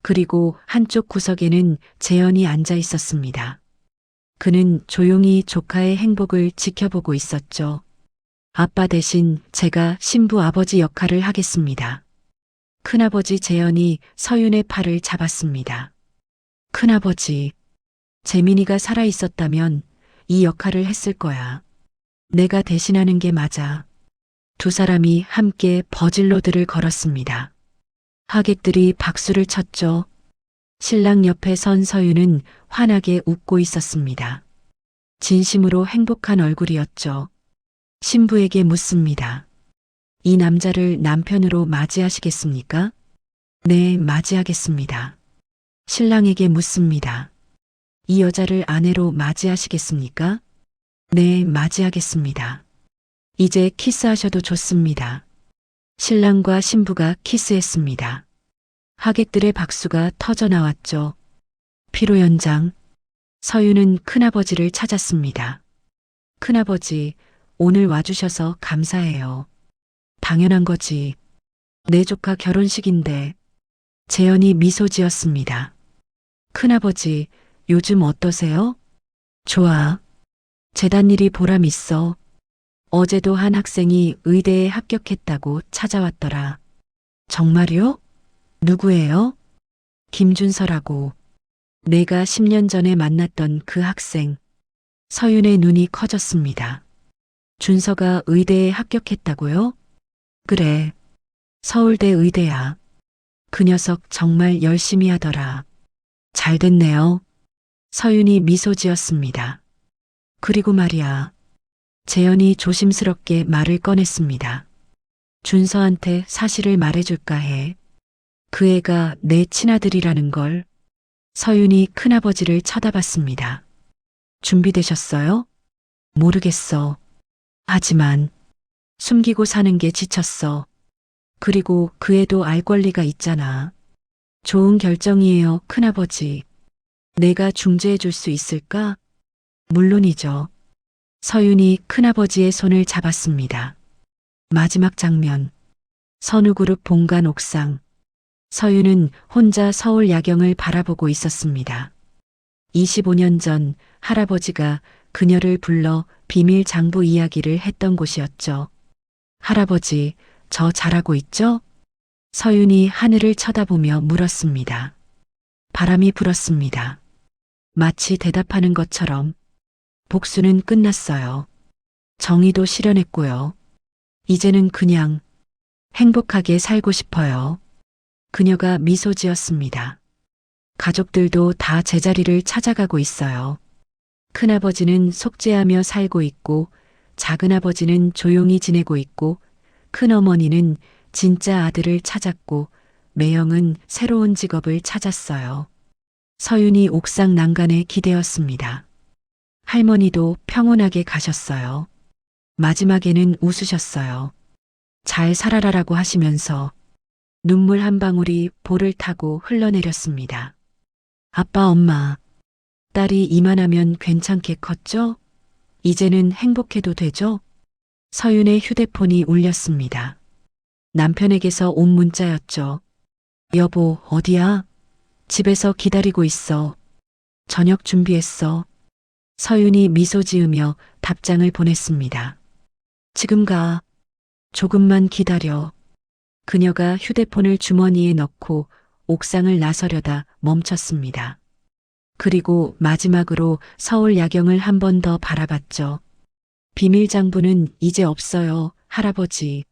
그리고 한쪽 구석에는 재현이 앉아 있었습니다. 그는 조용히 조카의 행복을 지켜보고 있었죠. 아빠 대신 제가 신부 아버지 역할을 하겠습니다. 큰아버지 재현이 서윤의 팔을 잡았습니다. 큰아버지, 재민이가 살아 있었다면 이 역할을 했을 거야. 내가 대신하는 게 맞아. 두 사람이 함께 버질로드를 걸었습니다. 하객들이 박수를 쳤죠. 신랑 옆에 선 서윤은 환하게 웃고 있었습니다. 진심으로 행복한 얼굴이었죠. 신부에게 묻습니다. 이 남자를 남편으로 맞이하시겠습니까? 네, 맞이하겠습니다. 신랑에게 묻습니다. 이 여자를 아내로 맞이하시겠습니까? 네, 맞이하겠습니다. 이제 키스하셔도 좋습니다. 신랑과 신부가 키스했습니다. 하객들의 박수가 터져 나왔죠. 피로 연장. 서윤은 큰아버지를 찾았습니다. 큰아버지, 오늘 와주셔서 감사해요. 당연한 거지. 내 조카 결혼식인데. 재현이 미소 지었습니다. 큰아버지, 요즘 어떠세요? 좋아. 재단일이 보람 있어. 어제도 한 학생이 의대에 합격했다고 찾아왔더라. 정말요? 누구예요? 김준서라고. 내가 10년 전에 만났던 그 학생. 서윤의 눈이 커졌습니다. 준서가 의대에 합격했다고요? 그래. 서울대 의대야. 그 녀석 정말 열심히 하더라. 잘 됐네요. 서윤이 미소 지었습니다. 그리고 말이야. 재현이 조심스럽게 말을 꺼냈습니다. 준서한테 사실을 말해줄까 해. 그 애가 내 친아들이라는 걸. 서윤이 큰아버지를 쳐다봤습니다. 준비되셨어요? 모르겠어. 하지만 숨기고 사는 게 지쳤어. 그리고 그 애도 알 권리가 있잖아. 좋은 결정이에요, 큰아버지. 내가 중재해 줄 수 있을까? 물론이죠. 서윤이 큰아버지의 손을 잡았습니다. 마지막 장면. 선우그룹 본관 옥상. 서윤은 혼자 서울 야경을 바라보고 있었습니다. 25년 전 할아버지가 그녀를 불러 비밀 장부 이야기를 했던 곳이었죠. 할아버지, 저 잘하고 있죠? 서윤이 하늘을 쳐다보며 물었습니다. 바람이 불었습니다. 마치 대답하는 것처럼. 복수는 끝났어요. 정의도 실현했고요. 이제는 그냥 행복하게 살고 싶어요. 그녀가 미소 지었습니다. 가족들도 다 제자리를 찾아가고 있어요. 큰아버지는 속죄하며 살고 있고, 작은아버지는 조용히 지내고 있고, 큰어머니는 진짜 아들을 찾았고, 매형은 새로운 직업을 찾았어요. 서윤이 옥상 난간에 기대었습니다. 할머니도 평온하게 가셨어요. 마지막에는 웃으셨어요. 잘 살아라라고 하시면서 눈물 한 방울이 볼을 타고 흘러내렸습니다. 아빠, 엄마, 딸이 이만하면 괜찮게 컸죠? 이제는 행복해도 되죠? 서윤의 휴대폰이 울렸습니다. 남편에게서 온 문자였죠. 여보, 어디야? 집에서 기다리고 있어. 저녁 준비했어. 서윤이 미소 지으며 답장을 보냈습니다. 지금 가. 조금만 기다려. 그녀가 휴대폰을 주머니에 넣고 옥상을 나서려다 멈췄습니다. 그리고 마지막으로 서울 야경을 한 번 더 바라봤죠. 비밀장부는 이제 없어요, 할아버지.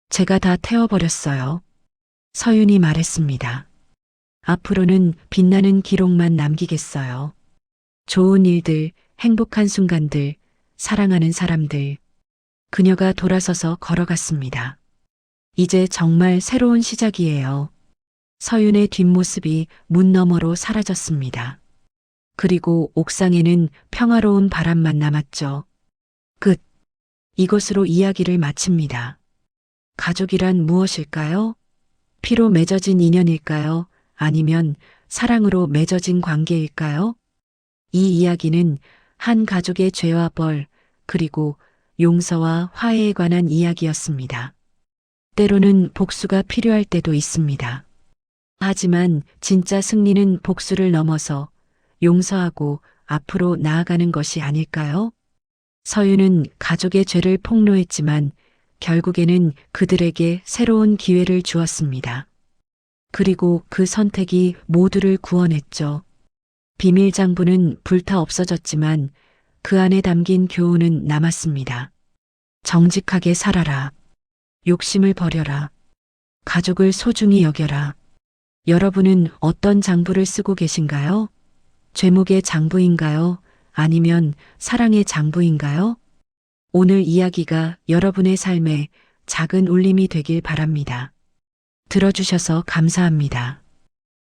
제가 다 태워버렸어요. 서윤이 말했습니다. 앞으로는 빛나는 기록만 남기겠어요. 좋은 일들, 행복한 순간들, 사랑하는 사람들. 그녀가 돌아서서 걸어갔습니다. 이제 정말 새로운 시작이에요. 서윤의 뒷모습이 문 너머로 사라졌습니다. 그리고 옥상에는 평화로운 바람만 남았죠. 끝. 이것으로 이야기를 마칩니다. 가족이란 무엇일까요? 피로 맺어진 인연일까요? 아니면 사랑으로 맺어진 관계일까요? 이 이야기는 한 가족의 죄와 벌, 그리고 용서와 화해에 관한 이야기였습니다. 때로는 복수가 필요할 때도 있습니다. 하지만 진짜 승리는 복수를 넘어서 용서하고 앞으로 나아가는 것이 아닐까요? 서윤은 가족의 죄를 폭로했지만 결국에는 그들에게 새로운 기회를 주었습니다. 그리고 그 선택이 모두를 구원했죠. 비밀 장부는 불타 없어졌지만 그 안에 담긴 교훈은 남았습니다. 정직하게 살아라. 욕심을 버려라. 가족을 소중히 여겨라. 여러분은 어떤 장부를 쓰고 계신가요? 죄목의 장부인가요? 아니면 사랑의 장부인가요? 오늘 이야기가 여러분의 삶에 작은 울림이 되길 바랍니다. 들어주셔서 감사합니다.